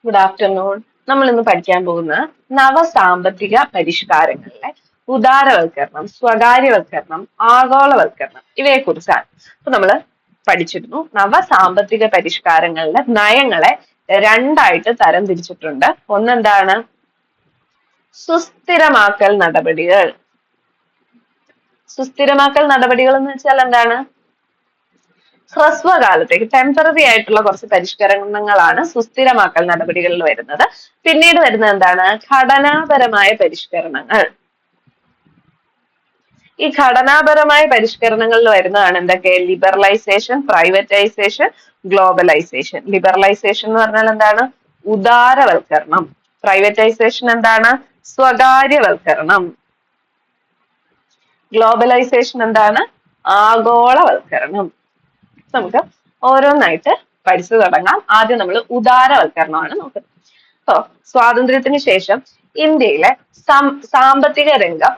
Good afternoon. നമ്മൾ ഇന്ന് പഠിക്കാൻ പോകുന്ന നവസാമ്പത്തിക പരിഷ്കാരങ്ങളിലെ ഉദാരവൽക്കരണം, സ്വകാര്യവൽക്കരണം, ആഗോളവൽക്കരണം ഇവയെ കുറിച്ചാണ്. അപ്പൊ നമ്മൾ പഠിച്ചിരുന്നു നവസാമ്പത്തിക പരിഷ്കാരങ്ങളിലെ നയങ്ങളെ രണ്ടായിട്ട് തരം തിരിച്ചിട്ടുണ്ട്. ഒന്നെന്താണ്? സുസ്ഥിരമാക്കൽ നടപടികൾ. സുസ്ഥിരമാക്കൽ നടപടികൾ എന്ന് വെച്ചാൽ എന്താണ്? ഹ്രസ്വകാലത്തേക്ക് ടെമ്പററി ആയിട്ടുള്ള കുറച്ച് പരിഷ്കരണങ്ങളാണ് സുസ്ഥിരമാക്കൽ നടപടികളിൽ വരുന്നത്. പിന്നീട് വരുന്നത് എന്താണ്? ഘടനാപരമായ പരിഷ്കരണങ്ങൾ. ഈ ഘടനാപരമായ പരിഷ്കരണങ്ങളിൽ വരുന്നതാണ് എന്തൊക്കെ? Liberalisation, privatisation, globalisation. ലിബറലൈസേഷൻ എന്ന് പറഞ്ഞാൽ എന്താണ്? ഉദാരവൽക്കരണം. പ്രൈവറ്റൈസേഷൻ എന്താണ്? സ്വകാര്യവൽക്കരണം. ഗ്ലോബലൈസേഷൻ എന്താണ്? ആഗോളവൽക്കരണം. നമുക്ക് ഓരോന്നായിട്ട് പഠിച്ചു തുടങ്ങാം. ആദ്യം നമ്മൾ ഉദാരവൽക്കരണമാണ് നോക്കുന്നത്. അപ്പോ സ്വാതന്ത്ര്യത്തിന് ശേഷം ഇന്ത്യയിലെ സാമ്പത്തിക രംഗം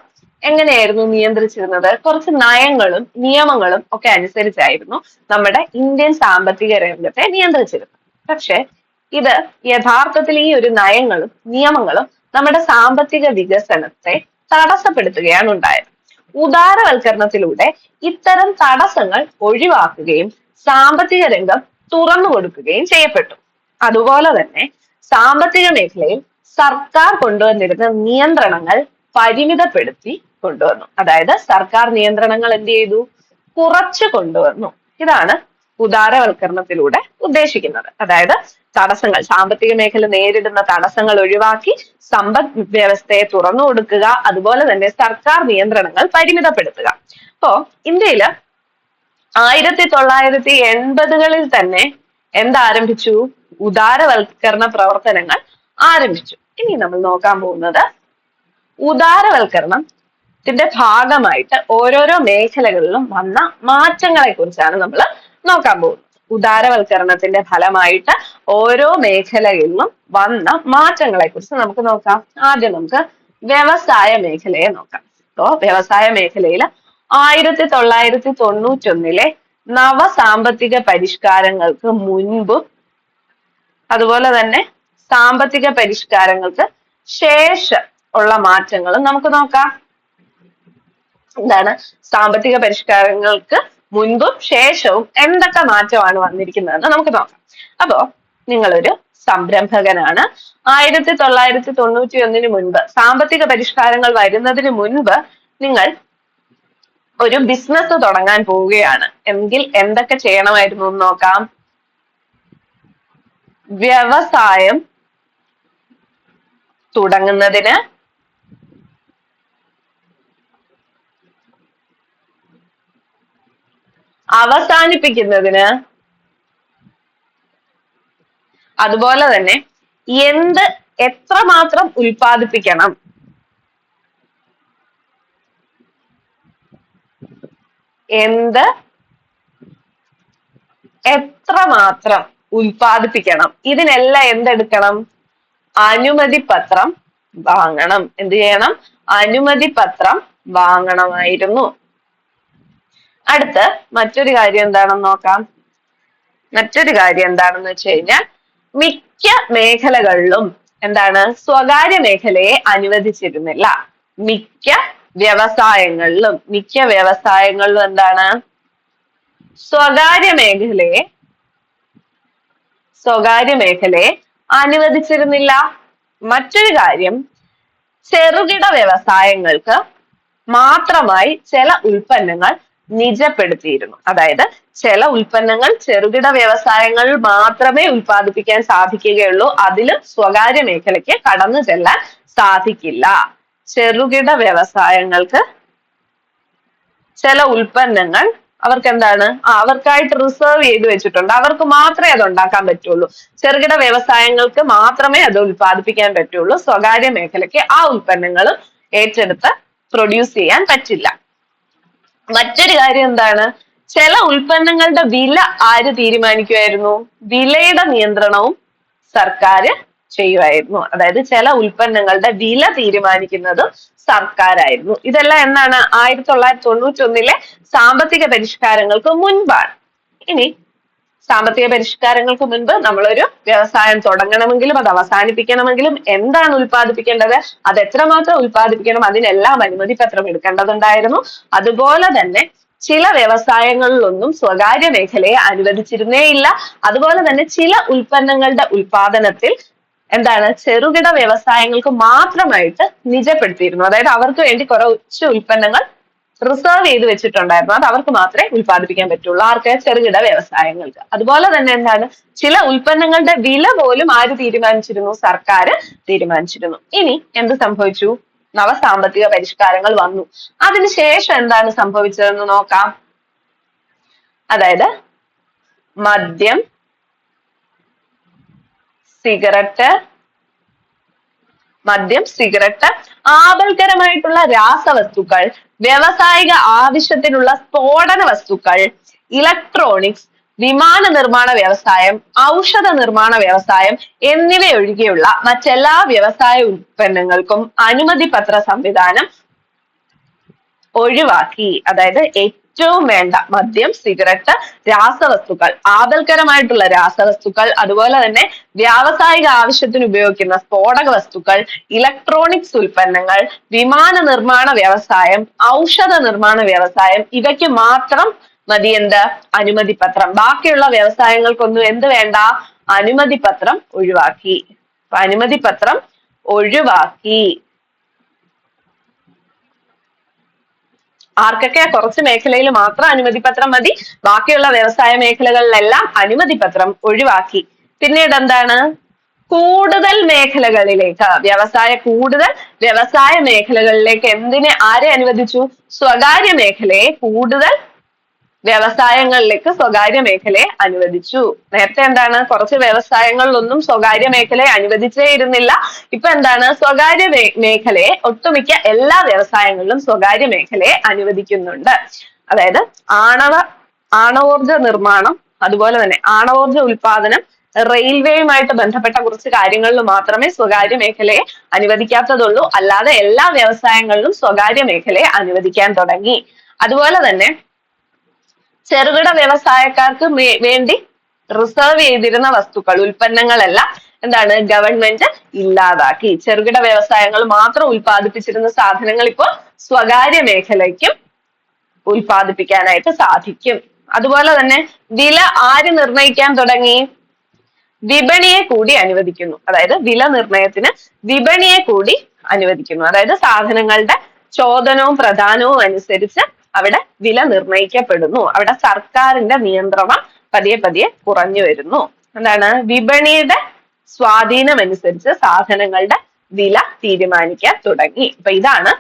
എങ്ങനെയായിരുന്നു നിയന്ത്രിച്ചിരുന്നത്? കുറച്ച് നയങ്ങളും നിയമങ്ങളും ഒക്കെ അനുസരിച്ചായിരുന്നു നമ്മുടെ ഇന്ത്യൻ സാമ്പത്തിക രംഗത്തെ നിയന്ത്രിച്ചിരുന്നത്. പക്ഷെ ഇത് യഥാർത്ഥത്തിൽ ഈ ഒരു നയങ്ങളും നിയമങ്ങളും നമ്മുടെ സാമ്പത്തിക വികസനത്തെ തടസ്സപ്പെടുത്തുകയാണ് ഉണ്ടായത്. ഉദാരവൽക്കരണത്തിലൂടെ ഇത്തരം തടസ്സങ്ങൾ ഒഴിവാക്കുകയും സാമ്പത്തിക രംഗം തുറന്നു കൊടുക്കുകയും ചെയ്യപ്പെട്ടു. അതുപോലെ തന്നെ സാമ്പത്തിക മേഖലയിൽ സർക്കാർ കൊണ്ടുവന്നിരുന്ന നിയന്ത്രണങ്ങൾ പരിമിതപ്പെടുത്തി കൊണ്ടുവന്നു. അതായത് സർക്കാർ നിയന്ത്രണങ്ങൾ എന്ത് ചെയ്തു? കുറച്ചു കൊണ്ടുവന്നു. ഇതാണ് ഉദാരവൽക്കരണത്തിലൂടെ ഉദ്ദേശിക്കുന്നത്. അതായത് തടസ്സങ്ങൾ, സാമ്പത്തിക മേഖല നേരിടുന്ന തടസ്സങ്ങൾ ഒഴിവാക്കി സമ്പദ് വ്യവസ്ഥയെ തുറന്നു കൊടുക്കുക, അതുപോലെ തന്നെ സർക്കാർ നിയന്ത്രണങ്ങൾ പരിമിതപ്പെടുത്തുക. അപ്പോ ഇന്ത്യയില് 1980-കളിൽ തന്നെ എന്താരംഭിച്ചു? ഉദാരവൽക്കരണ പ്രവർത്തനങ്ങൾ ആരംഭിച്ചു. ഇനി നമ്മൾ നോക്കാൻ പോകുന്നത് ഉദാരവൽക്കരണത്തിന്റെ ഭാഗമായിട്ട് ഓരോരോ മേഖലകളിലും വന്ന മാറ്റങ്ങളെ കുറിച്ചാണ് നമ്മൾ നോക്കാൻ പോകുന്നത്. ഉദാരവൽക്കരണത്തിന്റെ ഫലമായിട്ട് ഓരോ മേഖലകളിലും വന്ന മാറ്റങ്ങളെ കുറിച്ച് നമുക്ക് നോക്കാം. ആദ്യം നമുക്ക് വ്യവസായ മേഖലയെ നോക്കാം. അപ്പോ വ്യവസായ മേഖലയിൽ 1991 നവസാമ്പത്തിക പരിഷ്കാരങ്ങൾക്ക് മുൻപും അതുപോലെ തന്നെ സാമ്പത്തിക പരിഷ്കാരങ്ങൾക്ക് ശേഷം ഉള്ള മാറ്റങ്ങളും നമുക്ക് നോക്കാം. എന്താണ് സാമ്പത്തിക പരിഷ്കാരങ്ങൾക്ക് മുൻപും ശേഷവും എന്തൊക്കെ മാറ്റമാണ് വന്നിരിക്കുന്നതെന്ന് നമുക്ക് നോക്കാം. അപ്പോ നിങ്ങളൊരു സംരംഭകനാണ്. 1991 മുൻപ്, സാമ്പത്തിക പരിഷ്കാരങ്ങൾ വരുന്നതിന് മുൻപ് നിങ്ങൾ ഒരു ബിസിനസ് തുടങ്ങാൻ പോവുകയാണ് എങ്കിൽ എന്തൊക്കെ ചെയ്യണമായിരുന്നു എന്ന് നോക്കാം. വ്യവസായം തുടങ്ങുന്നതിന് അവസാനിപ്പിക്കുന്നതിന് അതുപോലെ തന്നെ എത്രമാത്രം ഉൽപ്പാദിപ്പിക്കണം, എത്രമാത്രം ഉൽപ്പാദിപ്പിക്കണം, ഇതിനെല്ലാം എന്തെടുക്കണം? അനുമതി പത്രം വാങ്ങണം. എന്ത് ചെയ്യണം? അനുമതി പത്രം വാങ്ങണമായിരുന്നു. അടുത്ത് മറ്റൊരു കാര്യം എന്താണെന്ന് നോക്കാം. മറ്റൊരു കാര്യം എന്താണെന്ന് വെച്ച് കഴിഞ്ഞാൽ മിക്ക മേഖലകളിലും എന്താണ്? സ്വകാര്യ മേഖലയെ അനുവദിച്ചിരുന്നില്ല. മിക്ക വ്യവസായങ്ങളിലും എന്താണ്? സ്വകാര്യ മേഖലയെ അനുവദിച്ചിരുന്നില്ല. മറ്റൊരു കാര്യം, ചെറുകിട വ്യവസായങ്ങൾക്ക് മാത്രമായി ചില ഉൽപ്പന്നങ്ങൾ നിജപ്പെടുത്തിയിരുന്നു. അതായത് ചില ഉൽപ്പന്നങ്ങൾ ചെറുകിട വ്യവസായങ്ങൾ മാത്രമേ ഉൽപ്പാദിപ്പിക്കാൻ സാധിക്കുകയുള്ളൂ, അതിലും സ്വകാര്യ മേഖലയ്ക്ക് കടന്നു ചെല്ലാൻ സാധിക്കില്ല. ചെറുകിട വ്യവസായങ്ങൾക്ക് ചില ഉൽപ്പന്നങ്ങൾ അവർക്ക് എന്താണ്? അവർക്കായിട്ട് റിസർവ് ചെയ്ത് വെച്ചിട്ടുണ്ട്. അവർക്ക് മാത്രമേ അത് ഉണ്ടാക്കാൻ പറ്റുള്ളൂ. ചെറുകിട വ്യവസായങ്ങൾക്ക് മാത്രമേ അത് ഉൽപ്പാദിപ്പിക്കാൻ പറ്റുള്ളൂ. സ്വകാര്യ മേഖലയ്ക്ക് ആ ഉൽപ്പന്നങ്ങൾ ഏറ്റെടുത്ത് പ്രൊഡ്യൂസ് ചെയ്യാൻ പറ്റില്ല. മറ്റൊരു കാര്യം എന്താണ്? ചില ഉൽപ്പന്നങ്ങളുടെ വില ആര് തീരുമാനിക്കുമായിരുന്നു? വിലയുടെ നിയന്ത്രണവും സർക്കാർ ചെയ്യുമായിരുന്നു. അതായത് ചില ഉൽപ്പന്നങ്ങളുടെ വില തീരുമാനിക്കുന്നതും സർക്കാരായിരുന്നു. ഇതെല്ലാം എന്നാണ്? 1991 സാമ്പത്തിക പരിഷ്കാരങ്ങൾക്ക് മുൻപാണ്. ഇനി സാമ്പത്തിക പരിഷ്കാരങ്ങൾക്ക് മുൻപ് നമ്മളൊരു വ്യവസായം തുടങ്ങണമെങ്കിലും അത് അവസാനിപ്പിക്കണമെങ്കിലും എന്താണ് ഉൽപ്പാദിപ്പിക്കേണ്ടത്, അത് എത്രമാത്രം ഉൽപ്പാദിപ്പിക്കണം, അതിനെല്ലാം അനുമതി പത്രം എടുക്കേണ്ടതുണ്ടായിരുന്നു. അതുപോലെ തന്നെ ചില വ്യവസായങ്ങളിലൊന്നും സ്വകാര്യ മേഖലയെ അനുവദിച്ചിരുന്നേ ഇല്ല. അതുപോലെ തന്നെ ചില ഉൽപ്പന്നങ്ങളുടെ ഉൽപാദനത്തിൽ എന്താണ് ചെറുകിട വ്യവസായങ്ങൾക്ക് മാത്രമായിട്ട് നിജപ്പെടുത്തിയിരുന്നു. അതായത് അവർക്ക് വേണ്ടി കുറച്ച് ഉൽപ്പന്നങ്ങൾ റിസർവ് ചെയ്ത് വെച്ചിട്ടുണ്ടായിരുന്നു. അത് അവർക്ക് മാത്രമേ ഉൽപ്പാദിപ്പിക്കാൻ പറ്റുള്ളൂ. ആർക്ക്? ചെറുകിട വ്യവസായങ്ങൾക്ക്. അതുപോലെ തന്നെ എന്താണ് ചില ഉൽപ്പന്നങ്ങളുടെ വില പോലും ആര് തീരുമാനിച്ചിരുന്നു? സർക്കാർ തീരുമാനിച്ചിരുന്നു. ഇനി എന്ത് സംഭവിച്ചു? നവസാമ്പത്തിക പരിഷ്കാരങ്ങൾ വന്നു. അതിനുശേഷം എന്താണ് സംഭവിച്ചതെന്ന് നോക്കാം. അതായത് മദ്യം, സിഗരറ്റ്, ആപൽക്കരമായിട്ടുള്ള രാസവസ്തുക്കൾ, വ്യാവസായിക ആവശ്യത്തിനുള്ള സ്ഫോടന വസ്തുക്കൾ, ഇലക്ട്രോണിക്സ്, വിമാന നിർമ്മാണ വ്യവസായം, ഔഷധ നിർമ്മാണ വ്യവസായം എന്നിവയൊഴികെയുള്ള മറ്റെല്ലാ വ്യവസായ ഉൽപ്പന്നങ്ങൾക്കും അനുമതി പത്ര സംവിധാനം ഒഴിവാക്കി. അതായത് ഏറ്റവും വേണ്ട മദ്യം, സിഗരറ്റ്, രാസവസ്തുക്കൾ, ആപൽക്കരമായിട്ടുള്ള രാസവസ്തുക്കൾ, അതുപോലെ തന്നെ വ്യാവസായിക ആവശ്യത്തിന് ഉപയോഗിക്കുന്ന സ്ഫോടക വസ്തുക്കൾ, ഇലക്ട്രോണിക്സ് ഉൽപ്പന്നങ്ങൾ, വിമാന നിർമ്മാണ വ്യവസായം, ഔഷധ നിർമ്മാണ വ്യവസായം, ഇവയ്ക്ക് മാത്രം മതി എന്ത്? അനുമതി പത്രം. ബാക്കിയുള്ള വ്യവസായങ്ങൾക്കൊന്നും എന്ത് വേണ്ട? അനുമതി പത്രം ഒഴിവാക്കി. അനുമതി പത്രം ഒഴിവാക്കി. ആർക്കൊക്കെ? കുറച്ച് മേഖലയിൽ മാത്രം അനുമതി പത്രം മതി, ബാക്കിയുള്ള വ്യവസായ മേഖലകളിലെല്ലാം അനുമതി പത്രം ഒഴിവാക്കി. പിന്നീട് എന്താണ്? കൂടുതൽ മേഖലകളിലേക്ക് കൂടുതൽ വ്യവസായ മേഖലകളിലേക്ക് ആരെ അനുവദിച്ചു? സ്വകാര്യ മേഖലയെ കൂടുതൽ വ്യവസായങ്ങളിലേക്ക് സ്വകാര്യ മേഖലയെ അനുവദിച്ചു. നേരത്തെ എന്താണ്? കുറച്ച് വ്യവസായങ്ങളിലൊന്നും സ്വകാര്യ മേഖലയെ അനുവദിച്ചേ ഇരുന്നില്ല. ഇപ്പൊ എന്താണ്? സ്വകാര്യ മേഖലയെ ഒട്ടുമിക്ക എല്ലാ വ്യവസായങ്ങളിലും സ്വകാര്യ മേഖലയെ അനുവദിക്കുന്നുണ്ട്. അതായത് ആണവോർജ നിർമ്മാണം, അതുപോലെ തന്നെ ആണവോർജ ഉൽപാദനം, റെയിൽവേയുമായിട്ട് ബന്ധപ്പെട്ട കുറച്ച് കാര്യങ്ങളിൽ മാത്രമേ സ്വകാര്യ മേഖലയെ അനുവദിക്കാത്തതുള്ളൂ. അല്ലാതെ എല്ലാ വ്യവസായങ്ങളിലും സ്വകാര്യ മേഖലയെ അനുവദിക്കാൻ തുടങ്ങി. അതുപോലെ തന്നെ ചെറുകിട വ്യവസായക്കാർക്ക് വേണ്ടി റിസർവ് ചെയ്തിരുന്ന വസ്തുക്കൾ, ഉൽപ്പന്നങ്ങളെല്ലാം എന്താണ്? ഗവൺമെന്റ് ഇല്ലാതാക്കി. ചെറുകിട വ്യവസായങ്ങൾ മാത്രം ഉൽപ്പാദിപ്പിച്ചിരുന്ന സാധനങ്ങൾ ഇപ്പോൾ സ്വകാര്യ മേഖലയ്ക്കും ഉൽപ്പാദിപ്പിക്കാനായിട്ട് സാധിക്കും. അതുപോലെ തന്നെ വില ആര് നിർണയിക്കാൻ തുടങ്ങി? വിപണിയെ കൂടി അനുവദിക്കുന്നു. അതായത് വില നിർണയത്തിന് വിപണിയെ കൂടി അനുവദിക്കുന്നു. അതായത് സാധനങ്ങളുടെ ചോദനവും പ്രധാനവും അനുസരിച്ച് അവിടെ വില നിർണയിക്കപ്പെടുന്നു. അവിടെ സർക്കാരിന്റെ നിയന്ത്രണം പതിയെ പതിയെ കുറഞ്ഞു വരുന്നു. എന്താണ്? വിപണിയുടെ സ്വാധീനം അനുസരിച്ച് സാധനങ്ങളുടെ വില തീരുമാനിക്കാൻ തുടങ്ങി. അപ്പൊ ഇതാണ്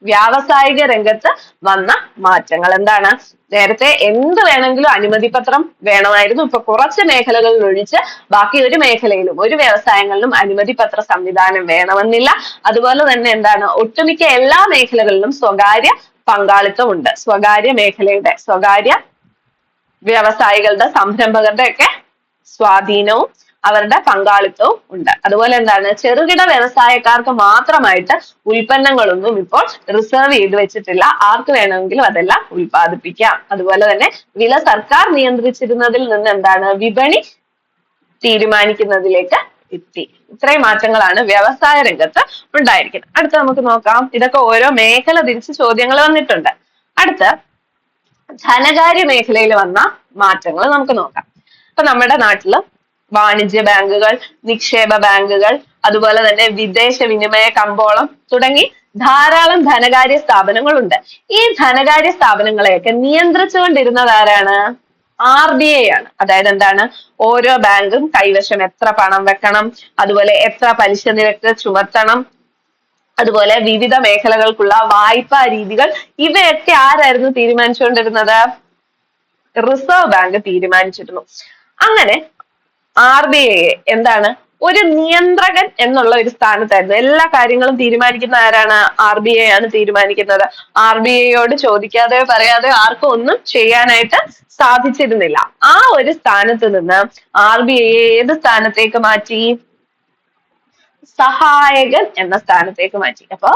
വ്യാവസായിക രംഗത്ത് വന്ന മാറ്റങ്ങൾ. എന്താണ്? നേരത്തെ എന്ത് വേണമെങ്കിലും അനുമതി പത്രം വേണമായിരുന്നു. ഇപ്പൊ കുറച്ച് മേഖലകളിൽ ഒഴിച്ച് ബാക്കി ഒരു മേഖലയിലും ഒരു വ്യവസായങ്ങളിലും അനുമതി പത്ര സംവിധാനം വേണമെന്നില്ല. അതുപോലെ തന്നെ എന്താണ്? ഒട്ടുമിക്ക എല്ലാ മേഖലകളിലും സ്വകാര്യ പങ്കാളിത്തമുണ്ട്. സ്വകാര്യ വ്യവസായികളുടെ, സംരംഭകരുടെ ഒക്കെ സ്വാധീനവും അവരുടെ പങ്കാളിത്തവും ഉണ്ട്. അതുപോലെ എന്താണ്? ചെറുകിട വ്യവസായക്കാർക്ക് മാത്രമായിട്ട് ഉൽപ്പന്നങ്ങളൊന്നും ഇപ്പോൾ റിസർവ് ചെയ്ത് വെച്ചിട്ടില്ല. ആർക്ക് വേണമെങ്കിലും അതെല്ലാം ഉൽപ്പാദിപ്പിക്കാം. അതുപോലെ തന്നെ വില സർക്കാർ നിയന്ത്രിച്ചിരുന്നതിൽ നിന്ന് എന്താണ്? വിപണി തീരുമാനിക്കുന്നതിലേക്ക് എത്തി. ഇത്രയും മാറ്റങ്ങളാണ് വ്യവസായ രംഗത്ത് ഉണ്ടായിരിക്കുന്നത്. അടുത്ത നമുക്ക് നോക്കാം. ഇതൊക്കെ ഓരോ മേഖല തിരിച്ച് ചോദ്യങ്ങൾ വന്നിട്ടുണ്ട്. അടുത്ത ധനകാര്യ മേഖലയിൽ വന്ന മാറ്റങ്ങൾ നമുക്ക് നോക്കാം. ഇപ്പൊ നമ്മുടെ നാട്ടില് വാണിജ്യ ബാങ്കുകൾ, നിക്ഷേപ ബാങ്കുകൾ, അതുപോലെ തന്നെ വിദേശ വിനിമയ കമ്പോളം തുടങ്ങി ധാരാളം ധനകാര്യ സ്ഥാപനങ്ങളുണ്ട്. ഈ ധനകാര്യ സ്ഥാപനങ്ങളെയൊക്കെ നിയന്ത്രിച്ചുകൊണ്ടിരുന്നത് ആരാണ്? RBI ആണ്. അതായത് എന്താണ്? ഓരോ ബാങ്കും കൈവശം എത്ര പണം വെക്കണം, അതുപോലെ എത്ര പലിശ നിരക്ക് ചുമത്തണം, അതുപോലെ വിവിധ മേഖലകൾക്കുള്ള വായ്പാ രീതികൾ, ഇവയൊക്കെ ആരായിരുന്നു തീരുമാനിച്ചുകൊണ്ടിരുന്നത്? റിസർവ് ബാങ്ക് തീരുമാനിച്ചിരുന്നു. അങ്ങനെ RBI എന്താണ്? ഒരു നിയന്ത്രകൻ എന്നുള്ള ഒരു സ്ഥാനത്തായിരുന്നു. എല്ലാ കാര്യങ്ങളും തീരുമാനിക്കുന്ന ആരാണ്? RBI ആണ് തീരുമാനിക്കുന്നത്. RBIയോട് ചോദിക്കാതെയോ പറയാതെയോ ആർക്കും ഒന്നും ചെയ്യാനായിട്ട് സാധിച്ചിരുന്നില്ല. ആ ഒരു സ്ഥാനത്ത് നിന്ന് RBI ഏത് സ്ഥാനത്തേക്ക് മാറ്റി? സഹായകൻ എന്ന സ്ഥാനത്തേക്ക് മാറ്റി. അപ്പോ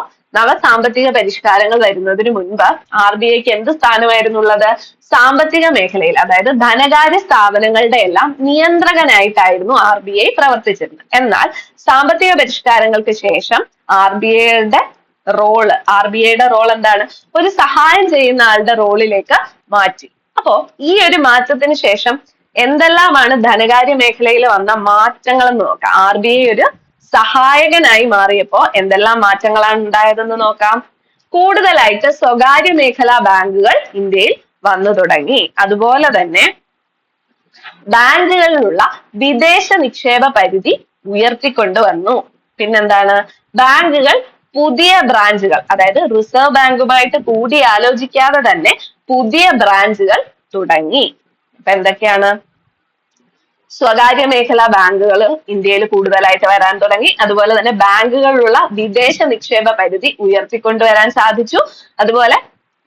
സാമ്പത്തിക പരിഷ്കാരങ്ങൾ വരുന്നതിന് മുൻപ് RBIക്ക് എന്ത് സ്ഥാനമായിരുന്നുള്ളത്? സാമ്പത്തിക മേഖലയിൽ, അതായത് ധനകാര്യ സ്ഥാപനങ്ങളുടെ എല്ലാം നിയന്ത്രകനായിട്ടായിരുന്നു RBI പ്രവർത്തിച്ചിരുന്നത്. എന്നാൽ സാമ്പത്തിക പരിഷ്കാരങ്ങൾക്ക് ശേഷം RBIയുടെ റോൾ എന്താണ്? ഒരു സഹായം ചെയ്യുന്ന ആളുടെ റോളിലേക്ക് മാറ്റി. അപ്പോ ഈ ഒരു മാറ്റത്തിന് ശേഷം എന്തെല്ലാമാണ് ധനകാര്യ മേഖലയിൽ വന്ന മാറ്റങ്ങൾ എന്ന് നോക്കാം. RBI ഒരു സഹായകനായി മാറിയപ്പോ എന്തെല്ലാം മാറ്റങ്ങളാണ് ഉണ്ടായതെന്ന് നോക്കാം. കൂടുതലായിട്ട് സ്വകാര്യ മേഖലാ ബാങ്കുകൾ ഇന്ത്യയിൽ വന്നു തുടങ്ങി. അതുപോലെ തന്നെ ബാങ്കുകളിലുള്ള വിദേശ നിക്ഷേപ പരിധി ഉയർത്തിക്കൊണ്ടുവന്നു. പിന്നെന്താണ്? ബാങ്കുകൾ പുതിയ ബ്രാഞ്ചുകൾ, അതായത് റിസർവ് ബാങ്കുമായിട്ട് കൂടിയാലോചിക്കാതെ തന്നെ പുതിയ ബ്രാഞ്ചുകൾ തുടങ്ങി. അപ്പൊ എന്തൊക്കെയാണ്? സ്വകാര്യ മേഖലാ ബാങ്കുകൾ ഇന്ത്യയിൽ കൂടുതലായിട്ട് വരാൻ തുടങ്ങി. അതുപോലെ തന്നെ ബാങ്കുകളിലുള്ള വിദേശ നിക്ഷേപ പരിധി ഉയർത്തിക്കൊണ്ടുവരാൻ സാധിച്ചു. അതുപോലെ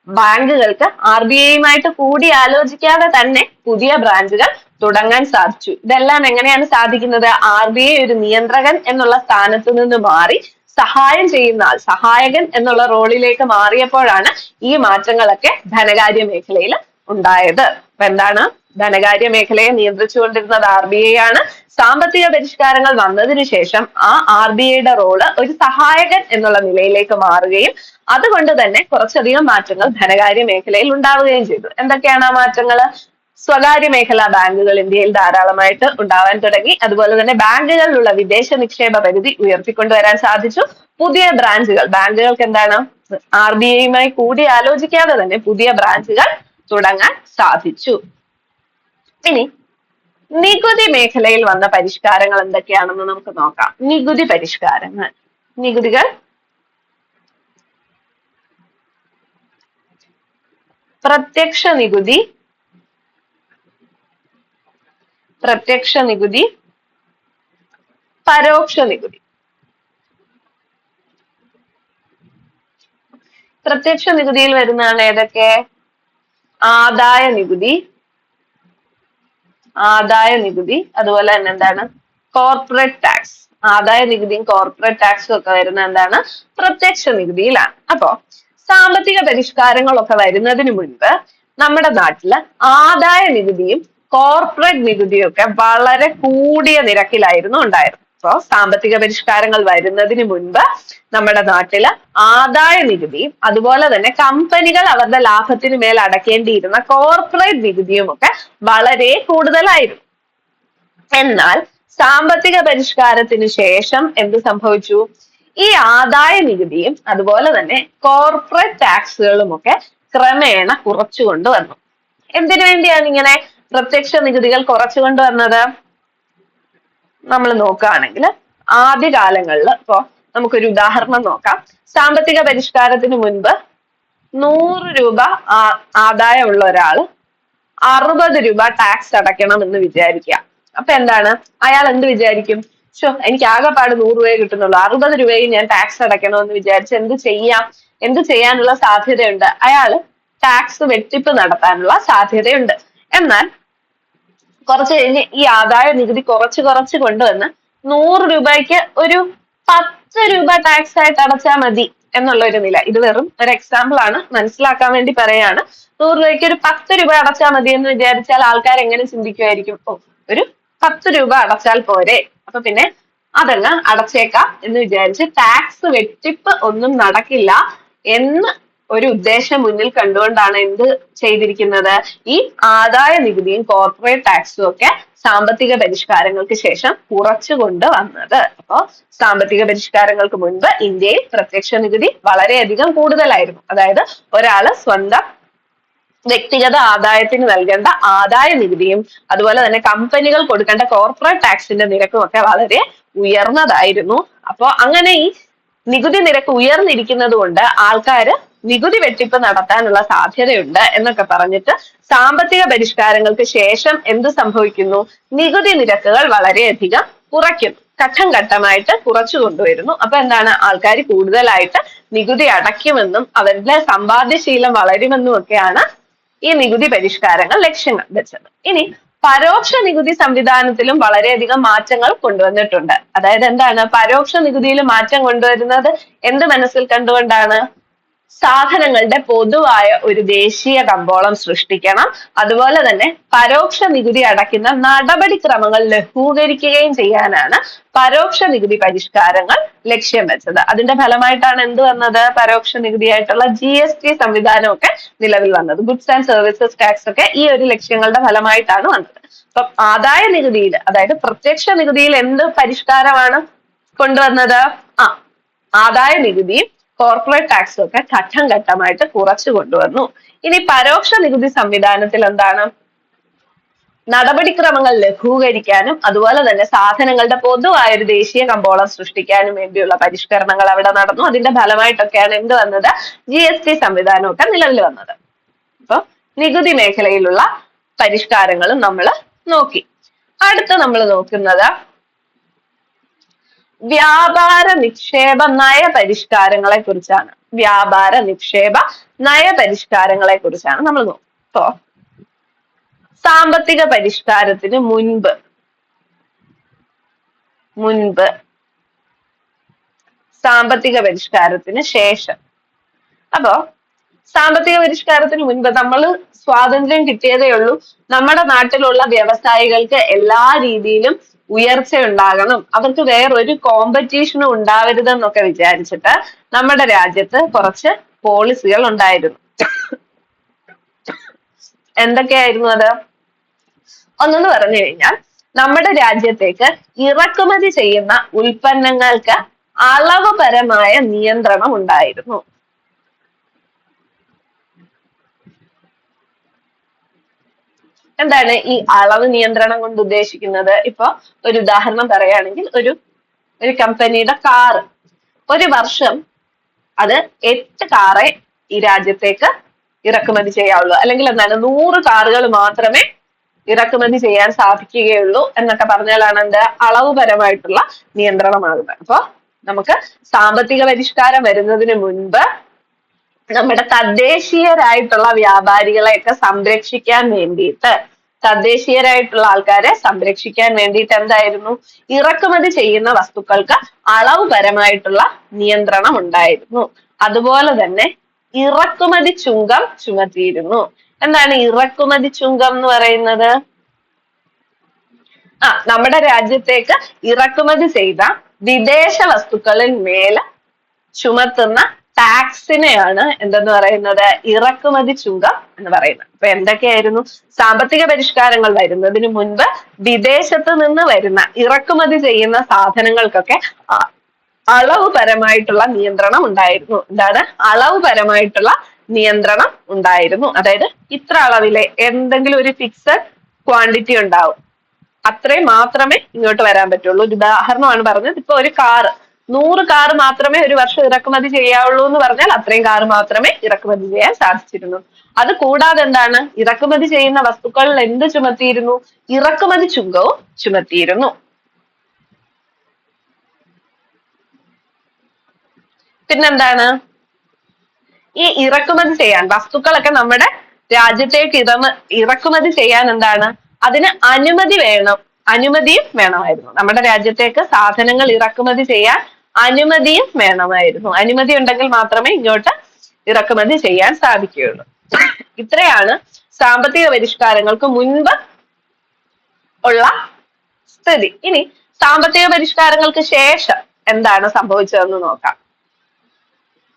ബാങ്കുകൾക്ക് RBIയുമായിട്ട് കൂടിയാലോചിക്കാതെ തന്നെ പുതിയ ബ്രാഞ്ചുകൾ തുടങ്ങാൻ സാധിച്ചു. ഇതെല്ലാം എങ്ങനെയാണ് സാധിക്കുന്നത്? RBI ഒരു നിയന്ത്രകൻ എന്നുള്ള സ്ഥാനത്ത് നിന്ന് മാറി സഹായം ചെയ്യുന്ന ആൾ, സഹായകൻ എന്നുള്ള റോളിലേക്ക് മാറിയപ്പോഴാണ് ഈ മാറ്റങ്ങളൊക്കെ ധനകാര്യ മേഖലയിൽ ഉണ്ടായത്. അപ്പൊ എന്താണ്? ധനകാര്യ മേഖലയെ നിയന്ത്രിച്ചുകൊണ്ടിരുന്നത് RBI ആണ്. സാമ്പത്തിക പരിഷ്കാരങ്ങൾ വന്നതിന് ശേഷം ആ RBIയുടെ റോള് ഒരു സഹായകൻ എന്നുള്ള നിലയിലേക്ക് മാറുകയും അതുകൊണ്ട് തന്നെ കുറച്ചധികം മാറ്റങ്ങൾ ധനകാര്യ മേഖലയിൽ ഉണ്ടാവുകയും ചെയ്തു. എന്തൊക്കെയാണ് ആ മാറ്റങ്ങൾ? സ്വകാര്യ മേഖലാ ബാങ്കുകൾ ഇന്ത്യയിൽ ധാരാളമായിട്ട് ഉണ്ടാവാൻ തുടങ്ങി. അതുപോലെ തന്നെ ബാങ്കുകളിലുള്ള വിദേശ നിക്ഷേപ പരിധി ഉയർത്തിക്കൊണ്ടുവരാൻ സാധിച്ചു. പുതിയ ബ്രാഞ്ചുകൾ, ബാങ്കുകൾക്ക് എന്താണ്? RBIയുമായി കൂടി ആലോചിക്കാതെ തന്നെ പുതിയ ബ്രാഞ്ചുകൾ തുടങ്ങാൻ സാധിച്ചു. ഇനി നികുതി മേഖലയിൽ വന്ന പരിഷ്കാരങ്ങൾ എന്തൊക്കെയാണെന്ന് നമുക്ക് നോക്കാം. നികുതി പരിഷ്കാരങ്ങൾ. നികുതികൾ പ്രത്യക്ഷ നികുതി, പരോക്ഷ നികുതി. പ്രത്യക്ഷ നികുതിയിൽ വരുന്നതാണ് ഏതൊക്കെ? ആദായ നികുതി, അതുപോലെ തന്നെ എന്താണ്? Corporate tax. ആദായ നികുതിയും കോർപ്പറേറ്റ് ടാക്സും ഒക്കെ വരുന്ന എന്താണ്? പ്രത്യക്ഷ നികുതിയിലാണ്. അപ്പോ സാമ്പത്തിക പരിഷ്കാരങ്ങളൊക്കെ വരുന്നതിന് മുൻപ് നമ്മുടെ നാട്ടില് ആദായ നികുതിയും കോർപ്പറേറ്റ് നികുതിയും ഒക്കെ വളരെ കൂടിയ നിരക്കിലായിരുന്നു ഉണ്ടായിരുന്നത്. അപ്പോ സാമ്പത്തിക പരിഷ്കാരങ്ങൾ വരുന്നതിന് മുൻപ് നമ്മുടെ നാട്ടില് ആദായ നികുതിയും അതുപോലെ തന്നെ കമ്പനികൾ അവരുടെ ലാഭത്തിന് മേൽ അടക്കേണ്ടിയിരുന്ന കോർപ്പറേറ്റ് നികുതിയും ഒക്കെ വളരെ കൂടുതലായിരുന്നു. എന്നാൽ സാമ്പത്തിക പരിഷ്കാരത്തിന് ശേഷം എന്ത് സംഭവിച്ചു? ഈ ആദായ നികുതിയും അതുപോലെ തന്നെ കോർപ്പറേറ്റ് ടാക്സുകളും ഒക്കെ ക്രമേണ കുറച്ചുകൊണ്ട് വന്നു. എന്തിനു വേണ്ടിയാണ് ഇങ്ങനെ പ്രത്യക്ഷ നികുതികൾ കുറച്ചുകൊണ്ട് വന്നത്? നമ്മൾ നോക്കുകയാണെങ്കിൽ ആദ്യകാലങ്ങളിൽ, ഇപ്പോ നമുക്കൊരു ഉദാഹരണം നോക്കാം. സാമ്പത്തിക പരിഷ്കാരത്തിന് മുൻപ് 100 രൂപ ആദായമുള്ള ഒരാൾ 60 രൂപ ടാക്സ് അടയ്ക്കണം എന്ന് വിചാരിക്കുക. അപ്പൊ എന്താണ്? അയാൾ എന്ത് വിചാരിക്കും? എനിക്ക് ആകെപ്പാട് 100 രൂപയെ കിട്ടുന്നുള്ളൂ, 60 രൂപയും ഞാൻ ടാക്സ് അടയ്ക്കണമെന്ന് വിചാരിച്ച് എന്ത് ചെയ്യാനുള്ള സാധ്യതയുണ്ട്? അയാള് ടാക്സ് വെട്ടിപ്പ് നടത്താനുള്ള സാധ്യതയുണ്ട്. എന്നാൽ കുറച്ച് കഴിഞ്ഞ് ഈ ആദായ നികുതി കുറച്ച് കൊണ്ടുവന്ന് 100 രൂപയ്ക്ക് ഒരു 10 രൂപ ടാക്സ് ആയിട്ട് അടച്ചാൽ മതി എന്നുള്ള ഒരു നില. ഇത് വെറും ഒരു എക്സാമ്പിൾ ആണ്, മനസ്സിലാക്കാൻ വേണ്ടി പറയാണ്. 100 രൂപയ്ക്ക് ഒരു 10 രൂപ അടച്ചാൽ മതി എന്ന് വിചാരിച്ചാൽ ആൾക്കാർ എങ്ങനെ ചിന്തിക്കുമായിരിക്കും? ഒരു 10 രൂപ അടച്ചാൽ പോരെ, അപ്പൊ പിന്നെ അതങ്ങ് അടച്ചേക്കാം എന്ന് വിചാരിച്ച് ടാക്സ് വെട്ടിപ്പ് ഒന്നും നടക്കില്ല എന്ന് ഒരു ഉദ്ദേശം മുന്നിൽ കണ്ടുകൊണ്ടാണ് എന്ത് ചെയ്തിരിക്കുന്നത്? ഈ ആദായ നികുതിയും കോർപ്പറേറ്റ് ടാക്സും ഒക്കെ സാമ്പത്തിക പരിഷ്കാരങ്ങൾക്ക് ശേഷം കുറച്ചുകൊണ്ട് വന്നത്. അപ്പോ സാമ്പത്തിക പരിഷ്കാരങ്ങൾക്ക് മുൻപ് ഇന്ത്യയിൽ പ്രത്യക്ഷ നികുതി വളരെയധികം കൂടുതലായിരുന്നു. അതായത് ഒരാള് സ്വന്തം വ്യക്തിഗത ആദായത്തിന് നൽകേണ്ട ആദായ നികുതിയും അതുപോലെ തന്നെ കമ്പനികൾ കൊടുക്കേണ്ട കോർപ്പറേറ്റ് ടാക്സിന്റെ നിരക്കും ഒക്കെ വളരെ ഉയർന്നതായിരുന്നു. അപ്പോ അങ്ങനെ ഈ നികുതി നിരക്ക് ഉയർന്നിരിക്കുന്നത് കൊണ്ട് ആൾക്കാര് നികുതി വെട്ടിപ്പ് നടത്താനുള്ള സാധ്യതയുണ്ട് എന്നൊക്കെ പറഞ്ഞിട്ട് സാമ്പത്തിക പരിഷ്കാരങ്ങൾക്ക് ശേഷം എന്ത് സംഭവിക്കുന്നു? നികുതി നിരക്കുകൾ വളരെയധികം കുറയ്ക്കുന്നു, ഘട്ടം ഘട്ടമായിട്ട് കുറച്ചു കൊണ്ടുവരുന്നു. അപ്പൊ എന്താണ്? ആൾക്കാർ കൂടുതലായിട്ട് നികുതി അടയ്ക്കുമെന്നും അവരുടെ സമ്പാദ്യശീലം വളരുമെന്നും ഒക്കെയാണ് ഈ നികുതി പരിഷ്കാരങ്ങൾ ലക്ഷ്യം വെച്ചത്. ഇനി പരോക്ഷ നികുതി സംവിധാനത്തിലും വളരെയധികം മാറ്റങ്ങൾ കൊണ്ടുവന്നിട്ടുണ്ട്. അതായത് എന്താണ് പരോക്ഷ നികുതിയിൽ മാറ്റം കൊണ്ടുവരുന്നത് എന്ത് മനസ്സിൽ കണ്ടുകൊണ്ടാണ്? സാധനങ്ങളുടെ പൊതുവായ ഒരു ദേശീയ കമ്പോളം സൃഷ്ടിക്കണം. അതുപോലെ തന്നെ പരോക്ഷ നികുതി അടയ്ക്കുന്ന നടപടിക്രമങ്ങൾ ലഘൂകരിക്കുകയും ചെയ്യാനാണ് പരോക്ഷ നികുതി പരിഷ്കാരങ്ങൾ ലക്ഷ്യം വെച്ചത്. അതിന്റെ ഫലമായിട്ടാണ് എന്ത് വന്നത്? പരോക്ഷ നികുതിയായിട്ടുള്ള GST സംവിധാനമൊക്കെ നിലവിൽ വന്നത്. ഗുഡ്സ് ആൻഡ് സർവീസസ് ടാക്സ് ഒക്കെ ഈ ഒരു ലക്ഷ്യങ്ങളുടെ ഫലമായിട്ടാണ് വന്നത്. അപ്പം ആദായ നികുതിയിൽ, അതായത് പ്രത്യക്ഷ നികുതിയിൽ എന്ത് പരിഷ്കാരമാണ് കൊണ്ടുവന്നത്? ആദായ നികുതിയും കോർപ്പറേറ്റ് ടാക്സും ഒക്കെ ഘട്ടം ഘട്ടമായിട്ട് കുറച്ചു കൊണ്ടുവന്നു. ഇനി പരോക്ഷ നികുതി സംവിധാനത്തിൽ എന്താണ്? നടപടിക്രമങ്ങൾ ലഘൂകരിക്കാനും അതുപോലെ തന്നെ സാധനങ്ങളുടെ പൊതുവായ ഒരു ദേശീയ കമ്പോളം സൃഷ്ടിക്കാനും വേണ്ടിയുള്ള പരിഷ്കരണങ്ങൾ അവിടെ നടന്നു. അതിന്റെ ഫലമായിട്ടൊക്കെയാണ് എന്ത് വന്നത്? GST സംവിധാനമൊക്കെ നിലവിൽ വന്നത്. അപ്പൊ നികുതി മേഖലയിലുള്ള പരിഷ്കാരങ്ങളും നമ്മൾ നോക്കി. അടുത്ത് നമ്മൾ നോക്കുന്നത് വ്യാപാര നിക്ഷേപ നയ പരിഷ്കാരങ്ങളെ കുറിച്ചാണ്. വ്യാപാര നിക്ഷേപ നയ പരിഷ്കാരങ്ങളെ കുറിച്ചാണ് നമ്മൾ നോക്കുക. അപ്പോ സാമ്പത്തിക പരിഷ്കാരത്തിന് മുൻപ് സാമ്പത്തിക പരിഷ്കാരത്തിന് ശേഷം. അപ്പോ സാമ്പത്തിക പരിഷ്കാരത്തിന് മുൻപ് നമ്മൾ സ്വാതന്ത്ര്യം കിട്ടിയതേ ഉള്ളൂ. നമ്മുടെ നാട്ടിലുള്ള വ്യവസായികൾക്ക് എല്ലാ രീതിയിലും ഉയർച്ച ഉണ്ടാകണം, അവർക്ക് വേറൊരു കോമ്പറ്റീഷനും ഉണ്ടാവരുതെന്നൊക്കെ വിചാരിച്ചിട്ട് നമ്മുടെ രാജ്യത്ത് കുറച്ച് പോളിസികൾ ഉണ്ടായിരുന്നു. എന്തൊക്കെയായിരുന്നു അത്? ഒന്നെന്ന് പറഞ്ഞു കഴിഞ്ഞാൽ നമ്മുടെ രാജ്യത്തേക്ക് ഇറക്കുമതി ചെയ്യുന്ന ഉൽപ്പന്നങ്ങൾക്ക് അളവുപരമായ നിയന്ത്രണം ഉണ്ടായിരുന്നു. എന്താണ് ഈ അളവ് നിയന്ത്രണം കൊണ്ട് ഉദ്ദേശിക്കുന്നത്? ഇപ്പൊ ഒരു ഉദാഹരണം പറയുകയാണെങ്കിൽ ഒരു കമ്പനിയുടെ കാറ് ഒരു വർഷം അത് 8 കാറേ ഈ രാജ്യത്തേക്ക് ഇറക്കുമതി ചെയ്യാവുള്ളൂ, അല്ലെങ്കിൽ എന്താണ് 100 കാറുകൾ മാത്രമേ ഇറക്കുമതി ചെയ്യാൻ സാധിക്കുകയുള്ളൂ എന്നൊക്കെ പറഞ്ഞാലാണ് എന്ത്? അളവുപരമായിട്ടുള്ള നിയന്ത്രണമാകുന്നത്. അപ്പൊ നമുക്ക് സാമ്പത്തിക പരിഷ്കാരം വരുന്നതിന് മുൻപ് നമ്മുടെ തദ്ദേശീയരായിട്ടുള്ള വ്യാപാരികളെയൊക്കെ സംരക്ഷിക്കാൻ വേണ്ടിയിട്ട്, തദ്ദേശീയരായിട്ടുള്ള ആൾക്കാരെ സംരക്ഷിക്കാൻ വേണ്ടിയിട്ട് എന്തായിരുന്നു? ഇറക്കുമതി ചെയ്യുന്ന വസ്തുക്കൾക്ക് അളവുപരമായിട്ടുള്ള നിയന്ത്രണം ഉണ്ടായിരുന്നു. അതുപോലെ തന്നെ ഇറക്കുമതി ചുങ്കം ചുമത്തിയിരുന്നു. എന്താണ് ഇറക്കുമതി ചുങ്കം എന്ന് പറയുന്നത്? നമ്മുടെ രാജ്യത്തേക്ക് ഇറക്കുമതി ചെയ്ത വിദേശ വസ്തുക്കളിൽ മേൽ ചുമത്തുന്ന ടാക്സിനെയാണ് എന്തെന്ന് പറയുന്നത്? ഇറക്കുമതി ചുങ്കം എന്ന് പറയുന്നത്. അപ്പൊ എന്തൊക്കെയായിരുന്നു? സാമ്പത്തിക പരിഷ്കാരങ്ങൾ വരുന്നതിന് മുൻപ് വിദേശത്ത് നിന്ന് വരുന്ന ഇറക്കുമതി ചെയ്യുന്ന സാധനങ്ങൾക്കൊക്കെ അളവുപരമായിട്ടുള്ള നിയന്ത്രണം ഉണ്ടായിരുന്നു. എന്താണ്? അളവുപരമായിട്ടുള്ള നിയന്ത്രണം ഉണ്ടായിരുന്നു. അതായത് ഇത്ര അളവിലെ എന്തെങ്കിലും ഒരു ഫിക്സഡ് ക്വാണ്ടിറ്റി ഉണ്ടാവും, അത്രയും മാത്രമേ ഇങ്ങോട്ട് വരാൻ പറ്റുള്ളൂ. ഒരു ഉദാഹരണമാണ് പറഞ്ഞത്. ഇപ്പൊ ഒരു കാറ് 100 കാർ മാത്രമേ ഒരു വർഷം ഇറക്കുമതി ചെയ്യാവുള്ളൂ എന്ന് പറഞ്ഞാൽ അത്രയും കാർ മാത്രമേ ഇറക്കുമതി ചെയ്യാൻ സാധിച്ചിരുന്നു. അത് കൂടാതെ എന്താണ്? ഇറക്കുമതി ചെയ്യുന്ന വസ്തുക്കളിൽ എന്ത് ചുമത്തിയിരുന്നു? ഇറക്കുമതി ചുങ്കവും ചുമത്തിയിരുന്നു. പിന്നെന്താണ്? ഈ ഇറക്കുമതി ചെയ്യാൻ വസ്തുക്കളൊക്കെ നമ്മുടെ രാജ്യത്തേക്ക് ഇറക്കുമതി ചെയ്യാൻ എന്താണ്? അതിന് അനുമതിയും വേണമായിരുന്നു. നമ്മുടെ രാജ്യത്തേക്ക് സാധനങ്ങൾ ഇറക്കുമതി ചെയ്യാൻ അനുമതിയും വേണമായിരുന്നു. അനുമതി ഉണ്ടെങ്കിൽ മാത്രമേ ഇങ്ങോട്ട് ഇറക്കുമതി ചെയ്യാൻ സാധിക്കുകയുള്ളൂ. ഇത്രയാണ് സാമ്പത്തിക പരിഷ്കാരങ്ങൾക്ക് മുൻപ് ഉള്ള സ്ഥിതി. ഇനി സാമ്പത്തിക പരിഷ്കാരങ്ങൾക്ക് ശേഷം എന്താണ് സംഭവിച്ചതെന്ന് നോക്കാം.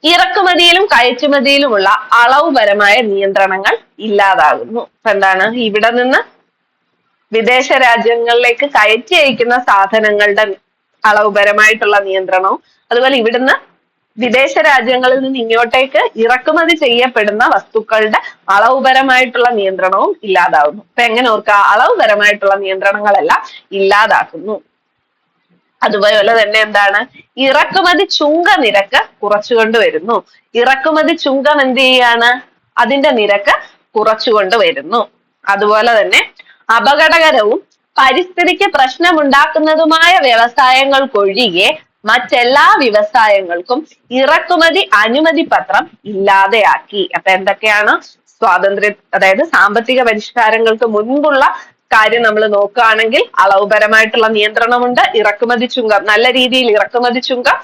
ഇറക്കുമതിയിലും കയറ്റുമതിയിലുമുള്ള അളവുപരമായ നിയന്ത്രണങ്ങൾ ഇല്ലാതാകുന്നു. അപ്പൊ എന്താണ്? ഇവിടെ നിന്ന് വിദേശ രാജ്യങ്ങളിലേക്ക് കയറ്റി അയക്കുന്ന സാധനങ്ങളുടെ അളവുപരമായിട്ടുള്ള നിയന്ത്രണവും അതുപോലെ ഇവിടുന്ന് വിദേശ രാജ്യങ്ങളിൽ നിന്ന് ഇങ്ങോട്ടേക്ക് ഇറക്കുമതി ചെയ്യപ്പെടുന്ന വസ്തുക്കളുടെ അളവുപരമായിട്ടുള്ള നിയന്ത്രണവും ഇല്ലാതാവുന്നു. അപ്പൊ എങ്ങനെ ഓർക്കുക? അളവുപരമായിട്ടുള്ള നിയന്ത്രണങ്ങളെല്ലാം ഇല്ലാതാക്കുന്നു. അതുപോലെ തന്നെ എന്താണ്? ഇറക്കുമതി ചുങ്ക നിരക്ക് കുറച്ചുകൊണ്ടുവരുന്നു. ഇറക്കുമതി ചുങ്കം എന്ത് ചെയ്യാണ്? അതിന്റെ നിരക്ക് കുറച്ചുകൊണ്ടുവരുന്നു. അതുപോലെ തന്നെ അപകടകരവും പരിസ്ഥിതിക്ക് പ്രശ്നമുണ്ടാക്കുന്നതുമായ വ്യവസായങ്ങൾക്കൊഴികെ മറ്റെല്ലാ വ്യവസായങ്ങൾക്കും ഇറക്കുമതി അനുമതി പത്രം ഇല്ലാതെയാക്കി. അപ്പൊ എന്തൊക്കെയാണ്? അതായത് സാമ്പത്തിക പരിഷ്കാരങ്ങൾക്ക് മുൻപുള്ള കാര്യം നമ്മൾ നോക്കുകയാണെങ്കിൽ അളവുപരമായിട്ടുള്ള നിയന്ത്രണമുണ്ട്. ഇറക്കുമതി ചുങ്കം, നല്ല രീതിയിൽ ഇറക്കുമതി ചുങ്കം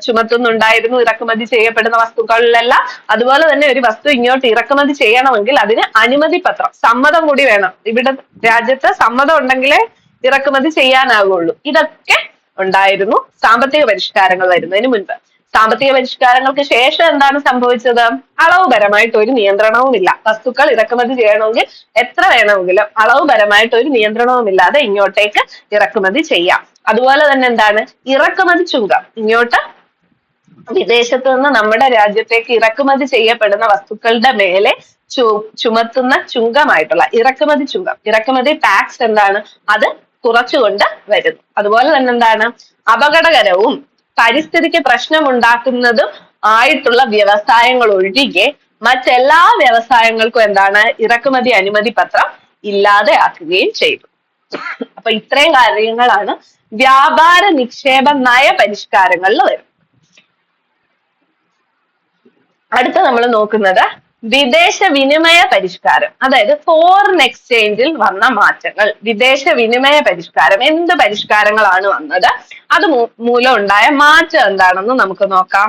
ചുമത്തുന്നുണ്ടായിരുന്നു ഇറക്കുമതി ചെയ്യപ്പെടുന്ന വസ്തുക്കളിലെല്ലാം. അതുപോലെ തന്നെ ഒരു വസ്തു ഇങ്ങോട്ട് ഇറക്കുമതി ചെയ്യണമെങ്കിൽ അതിന് അനുമതി പത്രം, സമ്മതം കൂടി വേണം. ഇവിടെ രാജ്യത്ത് സമ്മതം ഉണ്ടെങ്കിലേ ഇറക്കുമതി ചെയ്യാനാകുള്ളൂ. ഇതൊക്കെ ഉണ്ടായിരുന്നു സാമ്പത്തിക പരിഷ്കാരങ്ങൾ വരുന്നതിന് മുൻപ്. സാമ്പത്തിക പരിഷ്കാരങ്ങൾക്ക് ശേഷം എന്താണ് സംഭവിച്ചത്? അളവുപരമായിട്ട് ഒരു നിയന്ത്രണവുമില്ല. വസ്തുക്കൾ ഇറക്കുമതി ചെയ്യണമെങ്കിൽ എത്ര വേണമെങ്കിലും അളവുപരമായിട്ട് ഒരു നിയന്ത്രണവുമില്ലാതെ ഇങ്ങോട്ടേക്ക് ഇറക്കുമതി ചെയ്യാം. അതുപോലെ തന്നെ എന്താണ്? ഇറക്കുമതി ചുങ്കം, ഇങ്ങോട്ട് വിദേശത്ത് നിന്ന് നമ്മുടെ രാജ്യത്തേക്ക് ഇറക്കുമതി ചെയ്യപ്പെടുന്ന വസ്തുക്കളുടെ മേലെ ചുമത്തുന്ന ചുങ്കമായിട്ടുള്ള ഇറക്കുമതി ചുങ്കം, ഇറക്കുമതി ടാക്സ് എന്താണ്? അത് കുറച്ചുകൊണ്ട് വരുന്നു. അതുപോലെ തന്നെ എന്താണ്? അപകടകരവും പരിസ്ഥിതിക്ക് പ്രശ്നമുണ്ടാക്കുന്നതും ആയിട്ടുള്ള വ്യവസായങ്ങൾ ഒഴികെ മറ്റെല്ലാ വ്യവസായങ്ങൾക്കും എന്താണ്? ഇറക്കുമതി അനുമതി പത്രം ഇല്ലാതെ ആക്കുകയും ചെയ്തു. അപ്പൊ ഇത്രയും കാര്യങ്ങളാണ് വ്യാപാര നിക്ഷേപ നയ പരിഷ്കാരങ്ങളിൽ വരുന്നത്. അടുത്ത നമ്മൾ നോക്കുന്നത് വിദേശ വിനിമയ പരിഷ്കാരം, അതായത് ഫോറിൻ എക്സ്ചേഞ്ചിൽ വന്ന മാറ്റങ്ങൾ. വിദേശ വിനിമയ പരിഷ്കാരം, എന്ത് പരിഷ്കാരങ്ങളാണ് വന്നത്? അത് മൂലം ഉണ്ടായ മാറ്റം എന്താണെന്ന് നമുക്ക് നോക്കാം.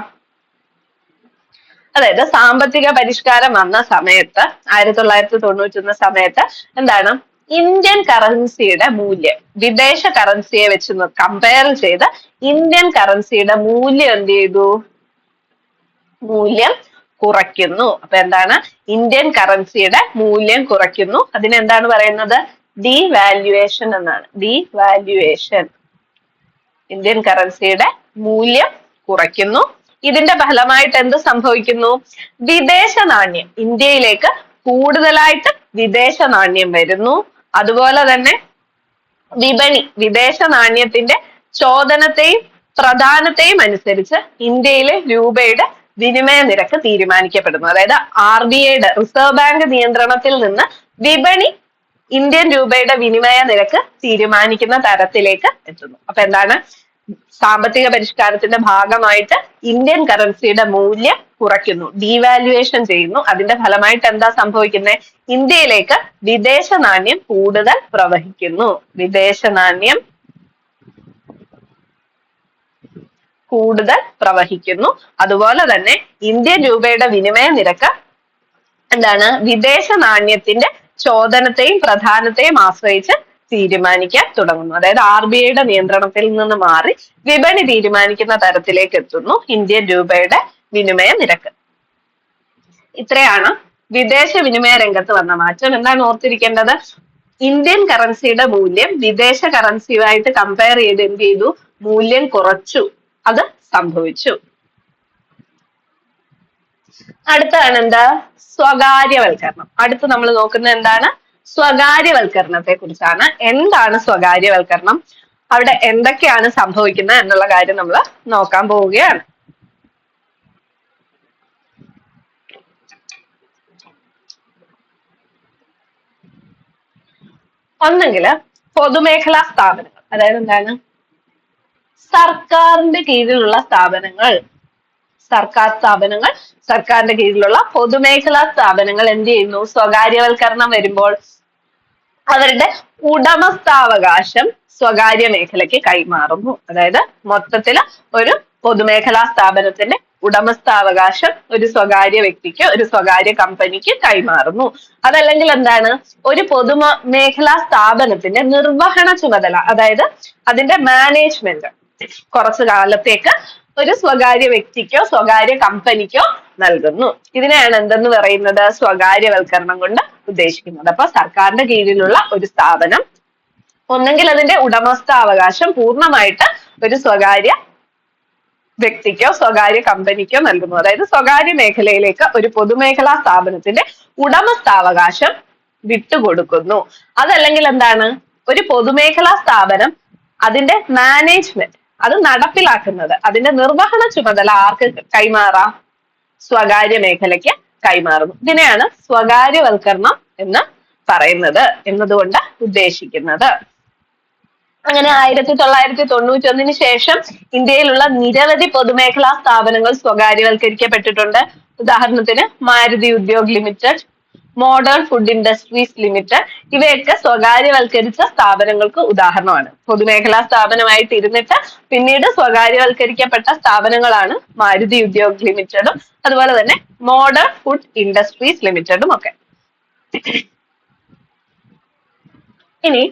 അതായത് സാമ്പത്തിക പരിഷ്കാരം വന്ന സമയത്ത് 1991 സമയത്ത് എന്താണ്? ഇന്ത്യൻ കറൻസിയുടെ മൂല്യം വിദേശ കറൻസിയെ വെച്ച് കമ്പയർ ചെയ്ത് ഇന്ത്യൻ കറൻസിയുടെ മൂല്യം എന്ത് ചെയ്തു? മൂല്യം കുറയ്ക്കുന്നു. അപ്പൊ എന്താണ്? ഇന്ത്യൻ കറൻസിയുടെ മൂല്യം കുറയ്ക്കുന്നു. അതിനെന്താണ് പറയുന്നത്? ഡീവാല്യുവേഷൻ എന്നാണ്. ഡീവാല്യുവേഷൻ. ഇന്ത്യൻ കറൻസിയുടെ മൂല്യം കുറയ്ക്കുന്നു. ഇതിന്റെ ഫലമായിട്ട് എന്ത് സംഭവിക്കുന്നു? വിദേശ നാണ്യം, ഇന്ത്യയിലേക്ക് കൂടുതലായിട്ട് വിദേശ നാണ്യം വരുന്നു. അതുപോലെ തന്നെ വിപണി, വിദേശ നാണ്യത്തിന്റെ ചോദനത്തെയും പ്രധാനത്തെയും അനുസരിച്ച് ഇന്ത്യയിലെ രൂപയുടെ വിനിമയ നിരക്ക് തീരുമാനിക്കപ്പെടുന്നു. അതായത് RBIയുടെ റിസർവ് ബാങ്ക് നിയന്ത്രണത്തിൽ നിന്ന് വിപണി ഇന്ത്യൻ രൂപയുടെ വിനിമയ നിരക്ക് തീരുമാനിക്കുന്ന തരത്തിലേക്ക് എത്തുന്നു. അപ്പൊ എന്താണ്? സാമ്പത്തിക പരിഷ്കാരത്തിന്റെ ഭാഗമായിട്ട് ഇന്ത്യൻ കറൻസിയുടെ മൂല്യം കുറയ്ക്കുന്നു, ഡീവാല്യുവേഷൻ ചെയ്യുന്നു. അതിന്റെ ഫലമായിട്ട് എന്താ സംഭവിക്കുന്നത്? ഇന്ത്യയിലേക്ക് വിദേശ നാണ്യം കൂടുതൽ പ്രവഹിക്കുന്നു. വിദേശ നാണ്യം കൂടുതൽ പ്രവഹിക്കുന്നു. അതുപോലെ തന്നെ ഇന്ത്യൻ രൂപയുടെ വിനിമയ നിരക്ക് എന്താണ്? വിദേശ നാണ്യത്തിന്റെ ചോദനത്തെയും പ്രധാനത്തെയും ആശ്രയിച്ച് തീരുമാനിക്കാൻ തുടങ്ങുന്നു. അതായത് RBIയുടെ നിയന്ത്രണത്തിൽ നിന്ന് മാറി വിപണി തീരുമാനിക്കുന്ന തരത്തിലേക്ക് എത്തുന്നു ഇന്ത്യൻ രൂപയുടെ വിനിമയ നിരക്ക്. ഇത്രയാണ് വിദേശ വിനിമയ രംഗത്ത് വന്ന മാറ്റം. എന്താണ് ഓർത്തിരിക്കേണ്ടത്? ഇന്ത്യൻ കറൻസിയുടെ മൂല്യം വിദേശ കറൻസിയുമായിട്ട് കമ്പയർ ചെയ്ത് എന്ത് ചെയ്തു? മൂല്യം കുറച്ചു. അത് സംഭവിച്ചു. അടുത്താണ് എന്താ? സ്വകാര്യവൽക്കരണം. അടുത്ത് നമ്മൾ നോക്കുന്നത് എന്താണ്? സ്വകാര്യവൽക്കരണത്തെ കുറിച്ചാണ്. എന്താണ് സ്വകാര്യവൽക്കരണം? അവിടെ എന്തൊക്കെയാണ് സംഭവിക്കുന്നത് എന്നുള്ള കാര്യം നമ്മൾ നോക്കാൻ പോവുകയാണ്. ഒന്നെങ്കിൽ പൊതുമേഖലാ സ്ഥാപനങ്ങൾ, അതായത് എന്താണ്? സർക്കാരിന്റെ കീഴിലുള്ള സ്ഥാപനങ്ങൾ, സർക്കാർ സ്ഥാപനങ്ങൾ, സർക്കാരിന്റെ കീഴിലുള്ള പൊതുമേഖലാ സ്ഥാപനങ്ങൾ എന്ത് ചെയ്യുന്നു? സ്വകാര്യവൽക്കരണം വരുമ്പോൾ അവരുടെ ഉടമസ്ഥാവകാശം സ്വകാര്യ മേഖലയ്ക്ക് കൈമാറുന്നു. അതായത് മൊത്തത്തിൽ ഒരു പൊതുമേഖലാ സ്ഥാപനത്തിന്റെ ഉടമസ്ഥാവകാശം ഒരു സ്വകാര്യ വ്യക്തിക്ക്, ഒരു സ്വകാര്യ കമ്പനിക്ക് കൈമാറുന്നു. അതല്ലെങ്കിൽ എന്താണ്? ഒരു പൊതുമേഖലാ സ്ഥാപനത്തിന്റെ നിർവഹണ ചുമതല, അതായത് അതിന്റെ മാനേജ്മെന്റ് കുറച്ചു കാലത്തേക്ക് ഒരു സ്വകാര്യ വ്യക്തിക്കോ സ്വകാര്യ കമ്പനിക്കോ നൽകുന്നു. ഇതിനെയാണ് എന്തെന്ന് പറയുന്നത്? സ്വകാര്യവൽക്കരണം കൊണ്ട് ഉദ്ദേശിക്കുന്നത്. അപ്പൊ സർക്കാരിന്റെ കീഴിലുള്ള ഒരു സ്ഥാപനം ഒന്നെങ്കിൽ അതിന്റെ ഉടമസ്ഥാവകാശം പൂർണ്ണമായിട്ട് ഒരു സ്വകാര്യ വ്യക്തിക്കോ സ്വകാര്യ കമ്പനിക്കോ നൽകുന്നു. അതായത് സ്വകാര്യ മേഖലയിലേക്ക് ഒരു പൊതുമേഖലാ സ്ഥാപനത്തിന്റെ ഉടമസ്ഥാവകാശം വിട്ടുകൊടുക്കുന്നു. അതല്ലെങ്കിൽ എന്താണ്? ഒരു പൊതുമേഖലാ സ്ഥാപനം അതിന്റെ മാനേജ്മെന്റ് അത് നടപ്പിലാക്കുന്നത്, അതിന്റെ നിർവഹണ ചുമതല ആർക്ക് കൈമാറാം? സ്വകാര്യ മേഖലയ്ക്ക് കൈമാറുന്നു. ഇതിനെയാണ് സ്വകാര്യവൽക്കരണം എന്ന് പറയുന്നത്, എന്നതുകൊണ്ട് ഉദ്ദേശിക്കുന്നത്. അങ്ങനെ 1991 ശേഷം ഇന്ത്യയിലുള്ള നിരവധി പൊതുമേഖലാ സ്ഥാപനങ്ങൾ സ്വകാര്യവൽക്കരിക്കപ്പെട്ടിട്ടുണ്ട്. ഉദാഹരണത്തിന് Maruti Udyog limited, modern food industries limited ഇവയൊക്കെ സ്വകാര്യവൽക്കരിച്ച സ്ഥാപനങ്ങൾക്ക് ഉദാഹരണമാണ്. പൊതുമേഖലാ സ്ഥാപനമായിട്ട് ഇരുന്നിട്ട് പിന്നീട് സ്വകാര്യവൽക്കരിക്കപ്പെട്ട സ്ഥാപനങ്ങളാണ് മാരുതി ഉദ്योग ലിമിറ്റഡും അതുപോലെ തന്നെ മോഡേൺ ഫുഡ് ഇൻഡസ്ട്രീസ് ലിമിറ്റഡും ഒക്കെ. ഇനി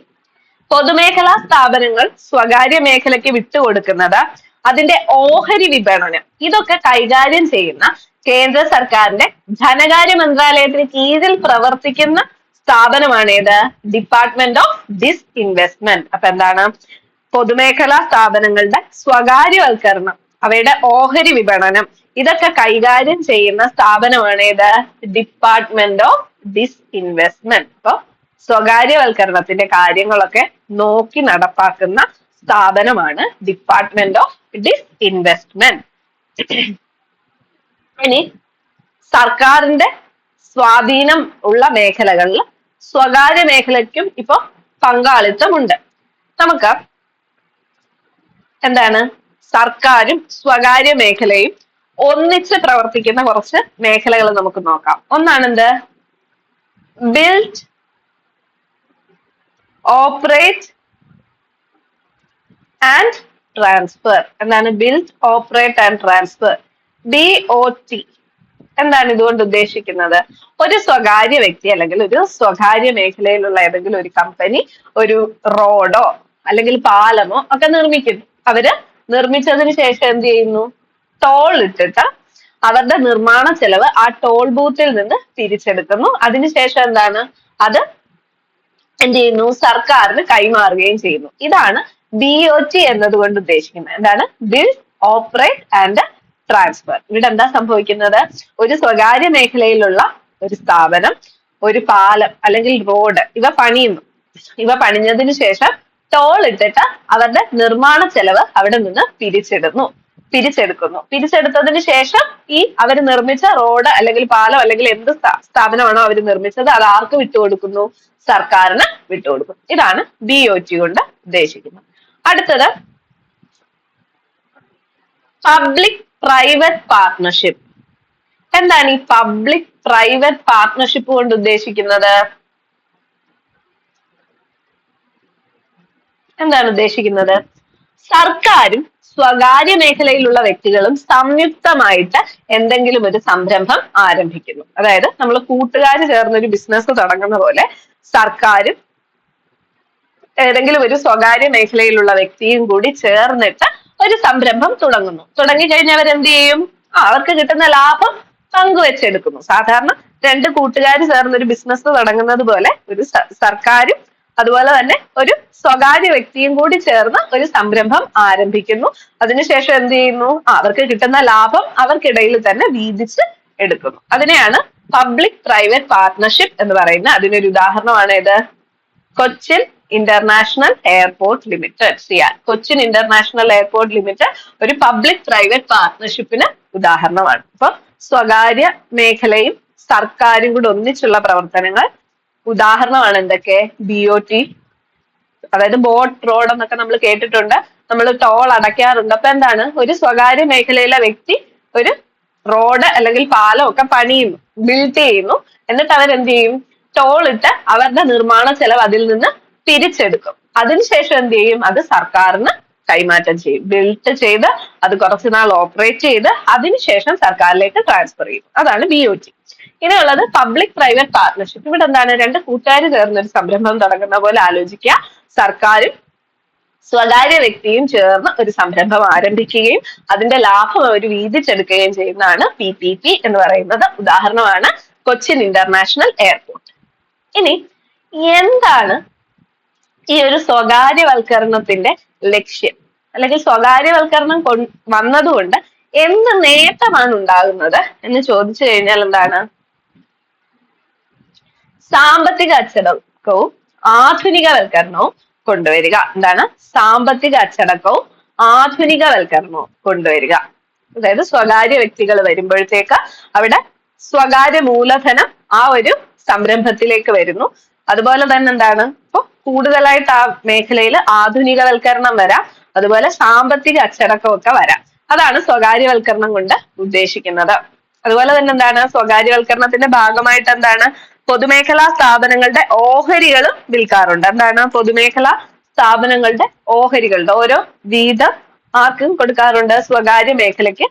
പൊതുമേഖലാ സ്ഥാപനങ്ങൾ സ്വകാര്യ മേഖലയ്ക്ക് വിട്ടുകൊടുക്കുന്നത് അതിന്റെ ഓഹരി വിപണനം ഇതൊക്കെ കൈകാര്യം ചെയ്യുന്ന കേന്ദ്ര സർക്കാരിന്റെ ധനകാര്യ മന്ത്രാലയത്തിന് കീഴിൽ പ്രവർത്തിക്കുന്ന സ്ഥാപനമാണ് ഏത്? Department of disinvestment. അപ്പൊ എന്താണ്? പൊതുമേഖലാ സ്ഥാപനങ്ങളുടെ സ്വകാര്യവൽക്കരണം, അവയുടെ ഓഹരി വിപണനം ഇതൊക്കെ കൈകാര്യം ചെയ്യുന്ന സ്ഥാപനമാണ് ഏത്? Department of disinvestment. അപ്പൊ സ്വകാര്യവൽക്കരണത്തിന്റെ കാര്യങ്ങളൊക്കെ നോക്കി നടപ്പാക്കുന്ന സ്ഥാപനമാണ് ഡിപ്പാർട്ട്മെന്റ് ഓഫ് ഡിസ്ഇൻവെസ്റ്റ്മെന്റ്. ഇനി സർക്കാരിന്റെ സ്വാധീനം ഉള്ള മേഖലകളിൽ സ്വകാര്യ മേഖലയ്ക്കും ഇപ്പൊ പങ്കാളിത്തമുണ്ട്. നമുക്ക് എന്താണ്? സർക്കാരും സ്വകാര്യ മേഖലയും ഒന്നിച്ച് പ്രവർത്തിക്കുന്ന കുറച്ച് മേഖലകൾ നമുക്ക് നോക്കാം. ഒന്നാണെന്ത്? Build, operate and transfer. എന്താണ് build, operate and transfer? BOT. എന്താണ് ഇതുകൊണ്ട് ഉദ്ദേശിക്കുന്നത്? ഒരു സ്വകാര്യ വ്യക്തി അല്ലെങ്കിൽ ഒരു സ്വകാര്യ മേഖലയിലുള്ള ഏതെങ്കിലും ഒരു കമ്പനി ഒരു റോഡോ അല്ലെങ്കിൽ പാലമോ ഒക്കെ നിർമ്മിക്കുന്നു. അവര് നിർമ്മിച്ചതിന് ശേഷം എന്ത് ചെയ്യുന്നു? ടോൾ ഇട്ടിട്ട് അവരുടെ നിർമ്മാണ ചെലവ് ആ ടോൾ ബൂത്തിൽ നിന്ന് തിരിച്ചെടുക്കുന്നു. അതിനുശേഷം എന്താണ്? അത് എന്ത് ചെയ്യുന്നു? സർക്കാരിന് കൈമാറുകയും ചെയ്യുന്നു. ഇതാണ് BOT എന്നതുകൊണ്ട് ഉദ്ദേശിക്കുന്നത്. എന്താണ്? Build, operate and transfer. ഇവിടെ എന്താ സംഭവിക്കുന്നത്? ഒരു സ്വകാര്യ മേഖലയിലുള്ള ഒരു സ്ഥാപനം ഒരു പാലം അല്ലെങ്കിൽ റോഡ് ഇവ പണിയുന്നു. ഇവ പണിഞ്ഞതിന് ശേഷം ടോൾ ഇട്ടിട്ട് അവരുടെ നിർമ്മാണ ചെലവ് അവിടെ നിന്ന് പിരിച്ചെടുക്കുന്നു. പിരിച്ചെടുത്തതിന് ശേഷം ഈ അവർ നിർമ്മിച്ച റോഡ് അല്ലെങ്കിൽ പാലം അല്ലെങ്കിൽ എന്ത് സ്ഥാപനമാണോ അവർ നിർമ്മിച്ചത് അത് ആർക്ക് വിട്ടുകൊടുക്കുന്നു? സർക്കാരിന് വിട്ടുകൊടുക്കുന്നു. ഇതാണ് BOT കൊണ്ട് ഉദ്ദേശിക്കുന്നത്. അടുത്തത് പബ്ലിക് പ്രൈവറ്റ് പാർട്ട്ണർഷിപ്പ്. എന്താണ് ഈ പബ്ലിക് പ്രൈവറ്റ് പാർട്ട്ണർഷിപ്പ് കൊണ്ട് ഉദ്ദേശിക്കുന്നത്? എന്താണ് ഉദ്ദേശിക്കുന്നത്? സർക്കാരും സ്വകാര്യ മേഖലയിലുള്ള വ്യക്തികളും സംയുക്തമായിട്ട് എന്തെങ്കിലും ഒരു സംരംഭം ആരംഭിക്കുന്നു. അതായത് നമ്മൾ കൂട്ടുകാർ ചേർന്ന് ഒരു ബിസിനസ് തുടങ്ങുന്ന പോലെ സർക്കാരും ഏതെങ്കിലും ഒരു സ്വകാര്യ മേഖലയിലുള്ള വ്യക്തിയും കൂടി ചേർന്നിട്ട് ഒരു സംരംഭം തുടങ്ങുന്നു. തുടങ്ങിക്കഴിഞ്ഞാൽ അവരെന്ത് ചെയ്യും? അവർക്ക് കിട്ടുന്ന ലാഭം പങ്കുവെച്ചെടുക്കുന്നു. സാധാരണ രണ്ട് കൂട്ടുകാർ ചേർന്ന് ഒരു ബിസിനസ് തുടങ്ങുന്നത് പോലെ ഒരു സർക്കാരും അതുപോലെ തന്നെ ഒരു സ്വകാര്യ വ്യക്തിയും കൂടി ചേർന്ന് ഒരു സംരംഭം ആരംഭിക്കുന്നു. അതിനുശേഷം എന്ത് ചെയ്യുന്നു? അവർക്ക് കിട്ടുന്ന ലാഭം അവർക്കിടയിൽ തന്നെ വീതിച്ച് എടുക്കുന്നു. അതിനെയാണ് പബ്ലിക് പ്രൈവറ്റ് പാർട്ട്ണർഷിപ്പ് എന്ന് പറയുന്നത്. അതിനൊരു ഉദാഹരണമാണ് ഇത് Cochin international airport limited. CIAL Cochin international airport limited ഒരു പബ്ലിക് പ്രൈവറ്റ് പാർട്ട്ണർഷിപ്പിന് ഉദാഹരണമാണ്. അപ്പൊ സ്വകാര്യ മേഖലയും സർക്കാരും കൂടെ ഒന്നിച്ചുള്ള പ്രവർത്തനങ്ങൾ ഉദാഹരണമാണ് എന്തൊക്കെ? BOT, അതായത് ബോട്ട്, റോഡ് എന്നൊക്കെ നമ്മൾ കേട്ടിട്ടുണ്ട്. നമ്മൾ ടോൾ അടയ്ക്കാറുണ്ട്. അപ്പൊ എന്താണ്? ഒരു സ്വകാര്യ മേഖലയിലെ വ്യക്തി ഒരു റോഡ് അല്ലെങ്കിൽ പാലം ഒക്കെ പണിയുന്നു, ബിൽഡ് ചെയ്യുന്നു. എന്നിട്ട് അവരെന്ത് ചെയ്യും? ടോൾ ഇട്ട് അവരുടെ നിർമ്മാണ ചെലവ് അതിൽ നിന്ന് പിരിച്ചെടുക്കും. അതിനുശേഷം എന്ത് ചെയ്യും? അത് സർക്കാരിന് കൈമാറ്റം ചെയ്യും. ബിൽഡ് ചെയ്ത് അത് കുറച്ചുനാൾ ഓപ്പറേറ്റ് ചെയ്ത് അതിനുശേഷം സർക്കാരിലേക്ക് ട്രാൻസ്ഫർ ചെയ്യും. അതാണ് BOT. ഇനിയുള്ളത് പബ്ലിക് പ്രൈവറ്റ് പാർട്ട്ണർഷിപ്പ്. ഇവിടെ എന്താണ്? രണ്ട് കൂട്ടുകാർ ചേർന്ന് ഒരു സംരംഭം തുടങ്ങുന്ന പോലെ ആലോചിക്കുക. സർക്കാരും സ്വകാര്യ വ്യക്തിയും ചേർന്ന് ഒരു സംരംഭം ആരംഭിക്കുകയും അതിന്റെ ലാഭം അവർ വീതിച്ചെടുക്കുകയും ചെയ്യുന്നതാണ് PPP എന്ന് പറയുന്നത്. ഉദാഹരണമാണ് കൊച്ചിൻ ഇന്റർനാഷണൽ എയർപോർട്ട്. ഇനി എന്താണ് ഈ ഒരു സ്വകാര്യവൽക്കരണത്തിന്റെ ലക്ഷ്യം? അല്ലെങ്കിൽ സ്വകാര്യവൽക്കരണം വന്നതുകൊണ്ട് എന്ത് നേട്ടമാണ് ഉണ്ടാകുന്നത് എന്ന് ചോദിച്ചു കഴിഞ്ഞാൽ എന്താണ്? സാമ്പത്തിക അച്ചടക്കവും ആധുനികവൽക്കരണവും കൊണ്ടുവരിക. എന്താണ്? സാമ്പത്തിക അച്ചടക്കവും ആധുനികവൽക്കരണവും കൊണ്ടുവരിക. അതായത് സ്വകാര്യ വ്യക്തികൾ വരുമ്പോഴത്തേക്ക് അവിടെ സ്വകാര്യ മൂലധനം ആ ഒരു സംരംഭത്തിലേക്ക് വരുന്നു. അതുപോലെ തന്നെ എന്താണ്? ഇപ്പൊ കൂടുതലായിട്ട് ആ മേഖലയിൽ ആധുനികവൽക്കരണം വരാം, അതുപോലെ സാമ്പത്തിക അച്ചടക്കമൊക്കെ വരാം. അതാണ് സ്വകാര്യവൽക്കരണം കൊണ്ട് ഉദ്ദേശിക്കുന്നത്. അതുപോലെ തന്നെ എന്താണ്? സ്വകാര്യവൽക്കരണത്തിന്റെ ഭാഗമായിട്ട് എന്താണ്? പൊതുമേഖലാ സ്ഥാപനങ്ങളുടെ ഓഹരികളും വിൽക്കാറുണ്ട്. എന്താണ്? പൊതുമേഖലാ സ്ഥാപനങ്ങളുടെ ഓഹരികളുടെ ഓരോ വീതം ആർക്കും കൊടുക്കാറുണ്ട്? സ്വകാര്യ മേഖലയ്ക്ക്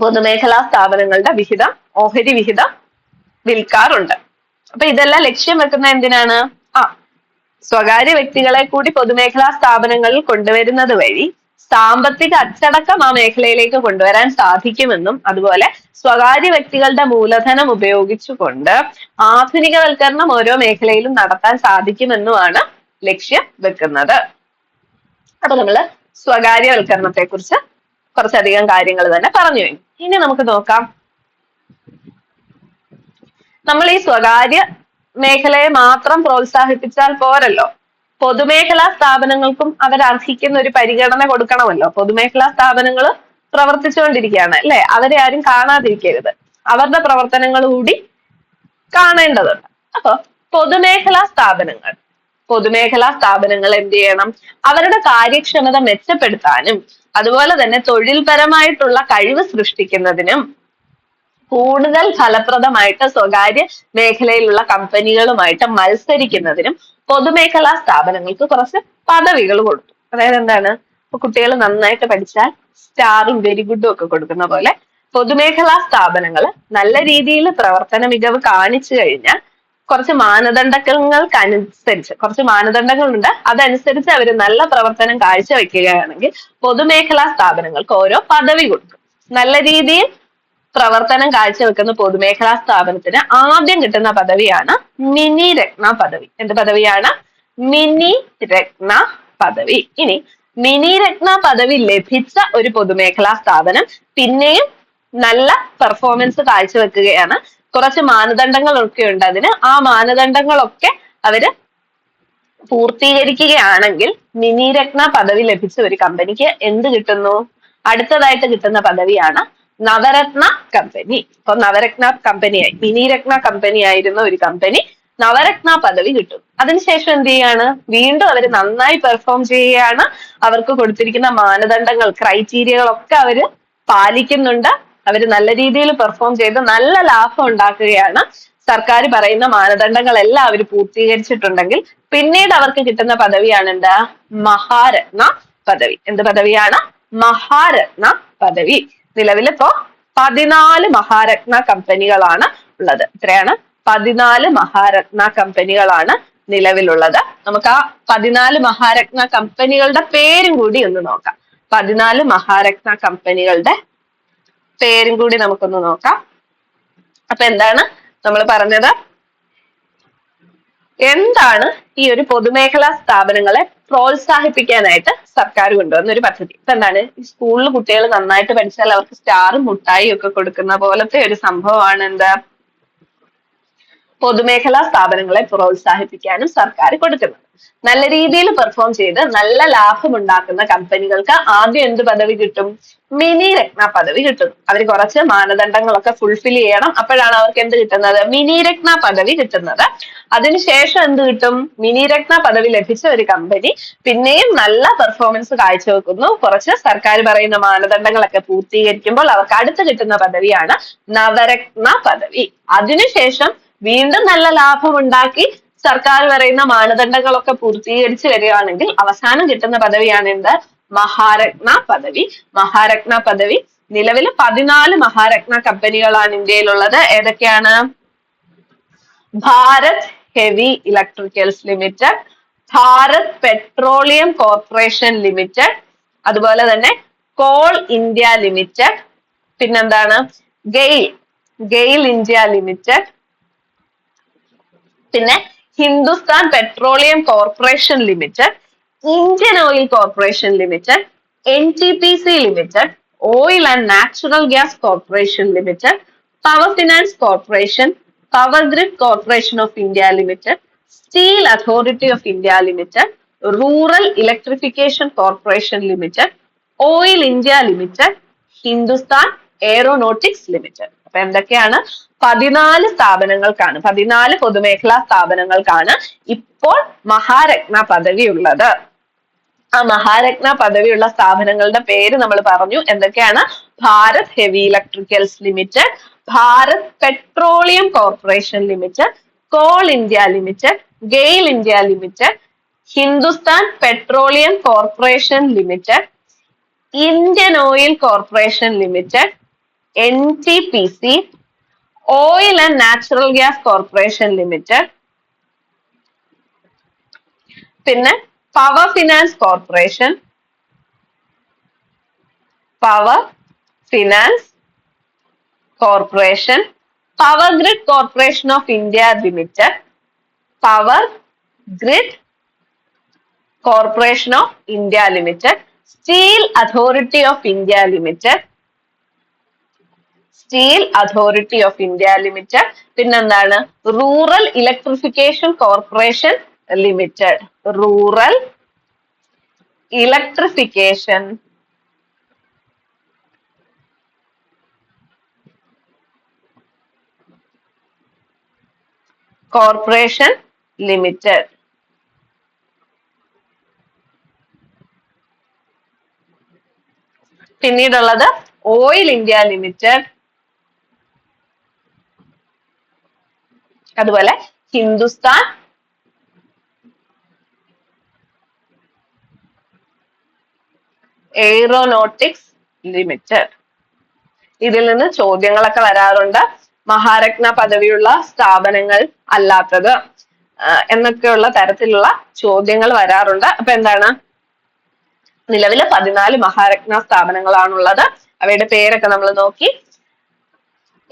പൊതുമേഖലാ സ്ഥാപനങ്ങളുടെ വിഹിതം, ഓഹരി വിഹിതം വിൽക്കാറുണ്ട്. അപ്പൊ ഇതെല്ലാം ലക്ഷ്യം വെക്കുന്ന എന്തിനാണ്? സ്വകാര്യ വ്യക്തികളെ കൂടി പൊതുമേഖലാ സ്ഥാപനങ്ങളിൽ കൊണ്ടുവരുന്നത് വഴി സാമ്പത്തിക അച്ചടക്കം ആ മേഖലയിലേക്ക് കൊണ്ടുവരാൻ സാധിക്കുമെന്നും അതുപോലെ സ്വകാര്യ വ്യക്തികളുടെ മൂലധനം ഉപയോഗിച്ചുകൊണ്ട് ആധുനികവൽക്കരണം ഓരോ മേഖലയിലും നടത്താൻ സാധിക്കുമെന്നുമാണ് ലക്ഷ്യം വെക്കുന്നത്. അപ്പൊ നമ്മള് സ്വകാര്യവൽക്കരണത്തെ കുറിച്ച് കുറച്ചധികം കാര്യങ്ങൾ തന്നെ പറഞ്ഞു കഴിഞ്ഞു. ഇനി നമുക്ക് നോക്കാം, നമ്മൾ ഈ സ്വകാര്യ മേഖലയെ മാത്രം പ്രോത്സാഹിപ്പിച്ചാൽ പോരല്ലോ, പൊതുമേഖലാ സ്ഥാപനങ്ങൾക്കും അവരർഹിക്കുന്ന ഒരു പരിഗണന കൊടുക്കണമല്ലോ. പൊതുമേഖലാ സ്ഥാപനങ്ങൾ പ്രവർത്തിച്ചുകൊണ്ടിരിക്കുകയാണ് അല്ലെ, അവരെ ആരും കാണാതിരിക്കരുത്, അവരുടെ പ്രവർത്തനങ്ങൾ കൂടി കാണേണ്ടതുണ്ട്. അപ്പൊ പൊതുമേഖലാ സ്ഥാപനങ്ങൾ എന്ത് ചെയ്യണം? അവരുടെ കാര്യക്ഷമത മെച്ചപ്പെടുത്താനും അതുപോലെ തന്നെ തൊഴിൽപരമായിട്ടുള്ള കഴിവ് സൃഷ്ടിക്കുന്നതിനും കൂടുതൽ ഫലപ്രദമായിട്ട് സ്വകാര്യ മേഖലയിലുള്ള കമ്പനികളുമായിട്ട് മത്സരിക്കുന്നതിനും പൊതുമേഖലാ സ്ഥാപനങ്ങൾക്ക് കുറച്ച് പദവികൾ കൊടുത്തു. അതായത് എന്താണ്? ഇപ്പൊ കുട്ടികൾ നന്നായിട്ട് പഠിച്ചാൽ സ്റ്റാറും വെരി ഗുഡും ഒക്കെ കൊടുക്കുന്ന പോലെ പൊതുമേഖലാ സ്ഥാപനങ്ങൾ നല്ല രീതിയിൽ പ്രവർത്തന മികവ് കാണിച്ചു കഴിഞ്ഞാൽ കുറച്ച് മാനദണ്ഡങ്ങളുണ്ട്, അതനുസരിച്ച് അവർ നല്ല പ്രവർത്തനം കാഴ്ചവെക്കുകയാണെങ്കിൽ പൊതുമേഖലാ സ്ഥാപനങ്ങൾക്ക് ഓരോ പദവി കൊടുക്കും. നല്ല രീതിയിൽ പ്രവർത്തനം കാഴ്ചവെക്കുന്ന പൊതുമേഖലാ സ്ഥാപനത്തിന് ആദ്യം കിട്ടുന്ന പദവിയാണ് മിനി രത്ന പദവി. എന്ത് പദവിയാണ്? മിനി രത്ന പദവി. ഇനി മിനി രത്ന പദവി ലഭിച്ച ഒരു പൊതുമേഖലാ സ്ഥാപനം പിന്നെയും നല്ല പെർഫോമൻസ് കാഴ്ചവെക്കുകയാണ്, കുറച്ച് മാനദണ്ഡങ്ങളൊക്കെ ഉണ്ട് അതിന്, ആ മാനദണ്ഡങ്ങളൊക്കെ അവര് പൂർത്തീകരിക്കുകയാണെങ്കിൽ മിനി രത്ന പദവി ലഭിച്ച ഒരു കമ്പനിക്ക് എന്ത് കിട്ടുന്നു? അടുത്തതായിട്ട് കിട്ടുന്ന പദവിയാണ് നവരത്ന കമ്പനി. അപ്പൊ നവരത്ന കമ്പനിയായി, മിനി രത്ന കമ്പനി ആയിരുന്ന ഒരു കമ്പനി നവരത്ന പദവി കിട്ടും. അതിനുശേഷം എന്ത് ചെയ്യാണ്? വീണ്ടും അവർ നന്നായി പെർഫോം ചെയ്യുകയാണ്, അവർക്ക് കൊടുത്തിരിക്കുന്ന മാനദണ്ഡങ്ങൾ, ക്രൈറ്റീരിയകളൊക്കെ അവര് പാലിക്കുന്നുണ്ട്, അവര് നല്ല രീതിയിൽ പെർഫോം ചെയ്ത് നല്ല ലാഭം ഉണ്ടാക്കുകയാണ്, സർക്കാർ പറയുന്ന മാനദണ്ഡങ്ങളെല്ലാം അവർ പൂർത്തീകരിച്ചിട്ടുണ്ടെങ്കിൽ പിന്നീട് അവർക്ക് കിട്ടുന്ന പദവിയാണ് എന്താ? മഹാരത്ന പദവി. എന്ത് പദവിയാണ്? മഹാരത്ന പദവി. നിലവിലിപ്പോ 14 മഹാരത്ന കമ്പനികളാണ് ഉള്ളത്. എത്രയാണ്? 14 മഹാരത്ന കമ്പനികളാണ് നിലവിലുള്ളത്. നമുക്ക് ആ 14 മഹാരത്ന കമ്പനികളുടെ പേരും കൂടി ഒന്ന് നോക്കാം. 14 മഹാരത്ന കമ്പനികളുടെ പേരും കൂടി നമുക്കൊന്ന് നോക്കാം. അപ്പൊ എന്താണ് നമ്മൾ പറഞ്ഞത്? എന്താണ് ഈ ഒരു പൊതുമേഖലാ സ്ഥാപനങ്ങളെ പ്രോത്സാഹിപ്പിക്കാനായിട്ട് സർക്കാർ കൊണ്ടുവന്ന ഒരു പദ്ധതി? ഇപ്പൊ എന്താണ്? ഈ സ്കൂളിൽ കുട്ടികൾ നന്നായിട്ട് പഠിച്ചാൽ അവർക്ക് സ്റ്റാറും മുട്ടായും ഒക്കെ കൊടുക്കുന്ന പോലത്തെ ഒരു സംഭവമാണ് എന്ത്? പൊതുമേഖലാ സ്ഥാപനങ്ങളെ പ്രോത്സാഹിപ്പിക്കാനും സർക്കാർ കൊടുക്കുന്നത്. നല്ല രീതിയിൽ പെർഫോം ചെയ്ത് നല്ല ലാഭം ഉണ്ടാക്കുന്ന കമ്പനികൾക്ക് ആദ്യം എന്ത് പദവി കിട്ടും? മിനി രത്ന പദവി കിട്ടും. അവർ കുറച്ച് മാനദണ്ഡങ്ങളൊക്കെ ഫുൾഫിൽ ചെയ്യണം, അപ്പോഴാണ് അവർക്ക് എന്ത് കിട്ടുന്നത്? മിനി രത്ന പദവി കിട്ടുന്നത്. അതിനുശേഷം എന്ത് കിട്ടും? മിനി രത്ന പദവി ലഭിച്ച ഒരു കമ്പനി പിന്നെയും നല്ല പെർഫോമൻസ് കാഴ്ചവെക്കുന്നു, കുറച്ച് സർക്കാർ പറയുന്ന മാനദണ്ഡങ്ങളൊക്കെ പൂർത്തീകരിക്കുമ്പോൾ അവർക്ക് അടുത്ത് കിട്ടുന്ന പദവിയാണ് നവരത്ന പദവി. അതിനുശേഷം വീണ്ടും നല്ല ലാഭമുണ്ടാക്കി സർക്കാർ പറയുന്ന മാനദണ്ഡങ്ങളൊക്കെ പൂർത്തീകരിച്ച് വരികയാണെങ്കിൽ അവസാനം കിട്ടുന്ന പദവിയാണ് എന്ത്? മഹാരത്ന പദവി. മഹാരത്ന പദവി നിലവിൽ 14 മഹാരത്ന കമ്പനികളാണ് ഇന്ത്യയിലുള്ളത്. ഏതൊക്കെയാണ്? Bharat heavy electricals limited, Bharat petroleum corporation limited, അതുപോലെ തന്നെ കോൾ ഇന്ത്യ ലിമിറ്റഡ്, പിന്നെന്താണ്? ഗെയിൽ ഇന്ത്യ ലിമിറ്റഡ്, പിന്നെ Hindustan petroleum corporation limited, Indian oil corporation limited, NTPC limited, oil and natural gas corporation limited, power finance corporation, power grid corporation of India limited, steel authority of India limited, rural electrification corporation limited, oil India limited, Hindustan aeronautics limited. അപ്പൊ എന്തൊക്കെയാണ്? 14 സ്ഥാപനങ്ങൾക്കാണ്, 14 പൊതുമേഖലാ സ്ഥാപനങ്ങൾക്കാണ് ഇപ്പോൾ മഹാരത്ന പദവി ഉള്ളത്. ആ മഹാരത്ന പദവിയുള്ള സ്ഥാപനങ്ങളുടെ പേര് നമ്മൾ പറഞ്ഞു. എന്തൊക്കെയാണ്? Bharat heavy electricals limited, Bharat petroleum corporation limited, coal India limited, GAIL India limited, Hindustan petroleum corporation limited, Indian oil corporation limited, NTPC, oil and natural gas corporation limited, പിന്നെ power finance corporation, power finance corporation, power grid corporation of India limited, power grid corporation of India limited, steel authority of India limited, steel authority of India limited, പിന്നെന്താണ് rural electrification corporation limited, rural electrification corporation limited. പിന്നീടുള്ളത് oil India limited, അതുപോലെ Hindustan aeronautics limited. ഇതിൽ നിന്ന് ചോദ്യങ്ങളൊക്കെ വരാറുണ്ട്. മഹാരത്ന പദവിയുള്ള സ്ഥാപനങ്ങൾ അല്ലാത്തത് എന്നൊക്കെയുള്ള തരത്തിലുള്ള ചോദ്യങ്ങൾ വരാറുണ്ട്. അപ്പൊ എന്താണ്, നിലവില് 14 മഹാരത്ന സ്ഥാപനങ്ങളാണുള്ളത്. അവയുടെ പേരൊക്കെ നമ്മൾ നോക്കി.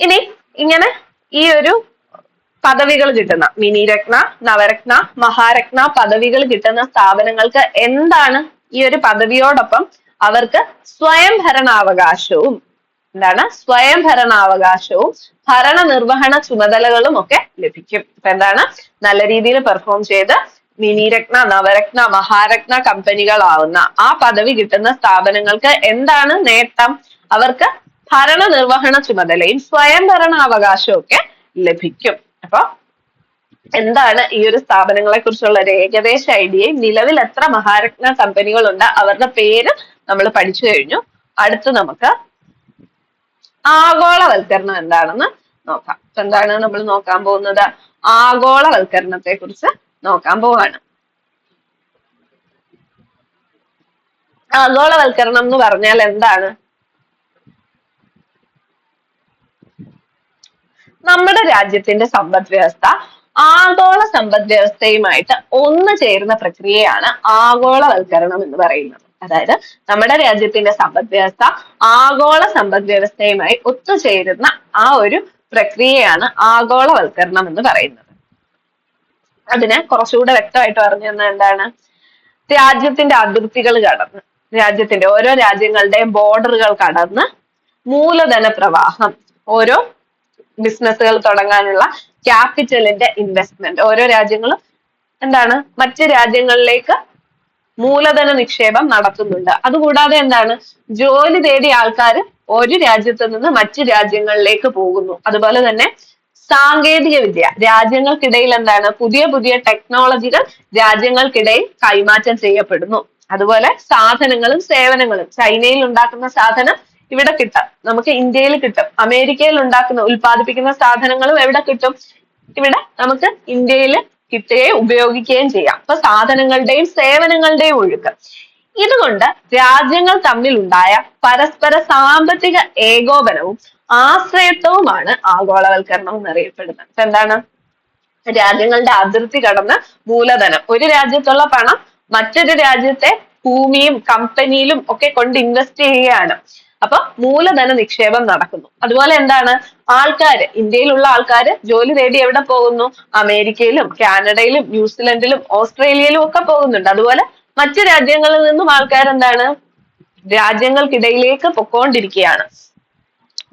ഇനി ഇങ്ങനെ ഈ ഒരു പദവികൾ കിട്ടുന്ന മിനിരത്ന, നവരത്ന, മഹാരത്ന പദവികൾ കിട്ടുന്ന സ്ഥാപനങ്ങൾക്ക് എന്താണ് ഈ ഒരു പദവിയോടൊപ്പം അവർക്ക് സ്വയംഭരണാവകാശവും, എന്താണ് സ്വയംഭരണാവകാശവും ഭരണനിർവഹണ ചുമതലകളും ഒക്കെ ലഭിക്കും. അപ്പൊ എന്താണ്, നല്ല രീതിയിൽ പെർഫോം ചെയ്ത് മിനിരത്ന, നവരത്ന, മഹാരത്ന കമ്പനികളാവുന്ന ആ പദവി കിട്ടുന്ന സ്ഥാപനങ്ങൾക്ക് എന്താണ് നേട്ടം? അവർക്ക് ഭരണനിർവഹണ ചുമതലയും സ്വയംഭരണാവകാശവും ഒക്കെ ലഭിക്കും. അപ്പൊ എന്താണ് ഈ ഒരു സ്ഥാപനങ്ങളെ കുറിച്ചുള്ള ഒരു ഏകദേശ ഐഡിയയും നിലവിൽ എത്ര മഹാരത്ന കമ്പനികളുണ്ട് അവരുടെ പേര് നമ്മൾ പഠിച്ചു കഴിഞ്ഞു. അടുത്ത് നമുക്ക് ആഗോളവൽക്കരണം എന്താണെന്ന് നോക്കാം. എന്താണ് നമ്മൾ നോക്കാൻ പോകുന്നത്? ആഗോളവൽക്കരണത്തെ കുറിച്ച് നോക്കാൻ പോവാണ്. ആഗോളവൽക്കരണം എന്ന് പറഞ്ഞാൽ എന്താണ്? നമ്മുടെ രാജ്യത്തിന്റെ സമ്പദ് വ്യവസ്ഥ ആഗോള സമ്പദ് വ്യവസ്ഥയുമായിട്ട് ഒന്നു ചേരുന്ന പ്രക്രിയയാണ് ആഗോളവൽക്കരണം എന്ന് പറയുന്നത്. അതായത് നമ്മുടെ രാജ്യത്തിന്റെ സമ്പദ് വ്യവസ്ഥ ആഗോള സമ്പദ് വ്യവസ്ഥയുമായി ഒത്തുചേരുന്ന ആ ഒരു പ്രക്രിയയാണ് ആഗോളവൽക്കരണം എന്ന് പറയുന്നത്. അതിനെ കുറച്ചുകൂടെ വ്യക്തമായിട്ട് പറഞ്ഞു തന്നാൽ എന്താണ്, രാജ്യത്തിന്റെ അതിർത്തികൾ കടന്ന്, രാജ്യത്തിന്റെ ഓരോ രാജ്യങ്ങളുടെയും ബോർഡറുകൾ കടന്ന് മൂലധന പ്രവാഹം, ഓരോ ബിസിനസ്സുകൾ തുടങ്ങാനുള്ള ക്യാപിറ്റലിന്റെ ഇൻവെസ്റ്റ്മെന്റ്, ഓരോ രാജ്യങ്ങളും എന്താണ് മറ്റ് രാജ്യങ്ങളിലേക്ക് മൂലധന നിക്ഷേപം നടത്തുന്നുണ്ട്. അതുകൂടാതെ എന്താണ്, ജോലി തേടിയ ആൾക്കാർ ഒരു രാജ്യത്ത് നിന്ന് മറ്റു രാജ്യങ്ങളിലേക്ക് പോകുന്നു. അതുപോലെ തന്നെ സാങ്കേതിക വിദ്യ, രാജ്യങ്ങൾക്കിടയിൽ എന്താണ് പുതിയ പുതിയ ടെക്നോളജികൾ രാജ്യങ്ങൾക്കിടയിൽ കൈമാറ്റം ചെയ്യപ്പെടുന്നു. അതുപോലെ സാധനങ്ങളും സേവനങ്ങളും, ചൈനയിൽ ഉണ്ടാക്കുന്ന സാധനം ഇവിടെ കിട്ടാം, നമുക്ക് ഇന്ത്യയിൽ കിട്ടും. അമേരിക്കയിൽ ഉൽപ്പാദിപ്പിക്കുന്ന സാധനങ്ങളും എവിടെ കിട്ടും? ഇവിടെ നമുക്ക് ഇന്ത്യയിൽ കിട്ടുകയും ഉപയോഗിക്കുകയും ചെയ്യാം. അപ്പൊ സാധനങ്ങളുടെയും സേവനങ്ങളുടെയും ഒഴുക്ക്. ഇതുകൊണ്ട് രാജ്യങ്ങൾ തമ്മിലുണ്ടായ പരസ്പര സാമ്പത്തിക ഏകോപനവും ആശ്രയത്വവുമാണ് ആഗോളവൽക്കരണം എന്നറിയപ്പെടുന്നത്. അപ്പൊ എന്താണ്, രാജ്യങ്ങളുടെ അതിർത്തി കടന്ന് മൂലധനം, ഒരു രാജ്യത്തുള്ള പണം മറ്റൊരു രാജ്യത്തെ ഭൂമിയും കമ്പനിയിലും ഒക്കെ കൊണ്ട് ഇൻവെസ്റ്റ് ചെയ്യുകയാണ്. അപ്പൊ മൂലധന നിക്ഷേപം നടക്കുന്നു. അതുപോലെ എന്താണ്, ആൾക്കാര്, ഇന്ത്യയിലുള്ള ആൾക്കാര് ജോലി തേടി എവിടെ പോകുന്നു? അമേരിക്കയിലും കാനഡയിലും ന്യൂസിലൻഡിലും ഓസ്ട്രേലിയയിലും ഒക്കെ പോകുന്നുണ്ട്. അതുപോലെ മറ്റു രാജ്യങ്ങളിൽ നിന്നും ആൾക്കാർ എന്താണ് രാജ്യങ്ങൾക്കിടയിലേക്ക് പൊക്കോണ്ടിരിക്കുകയാണ്.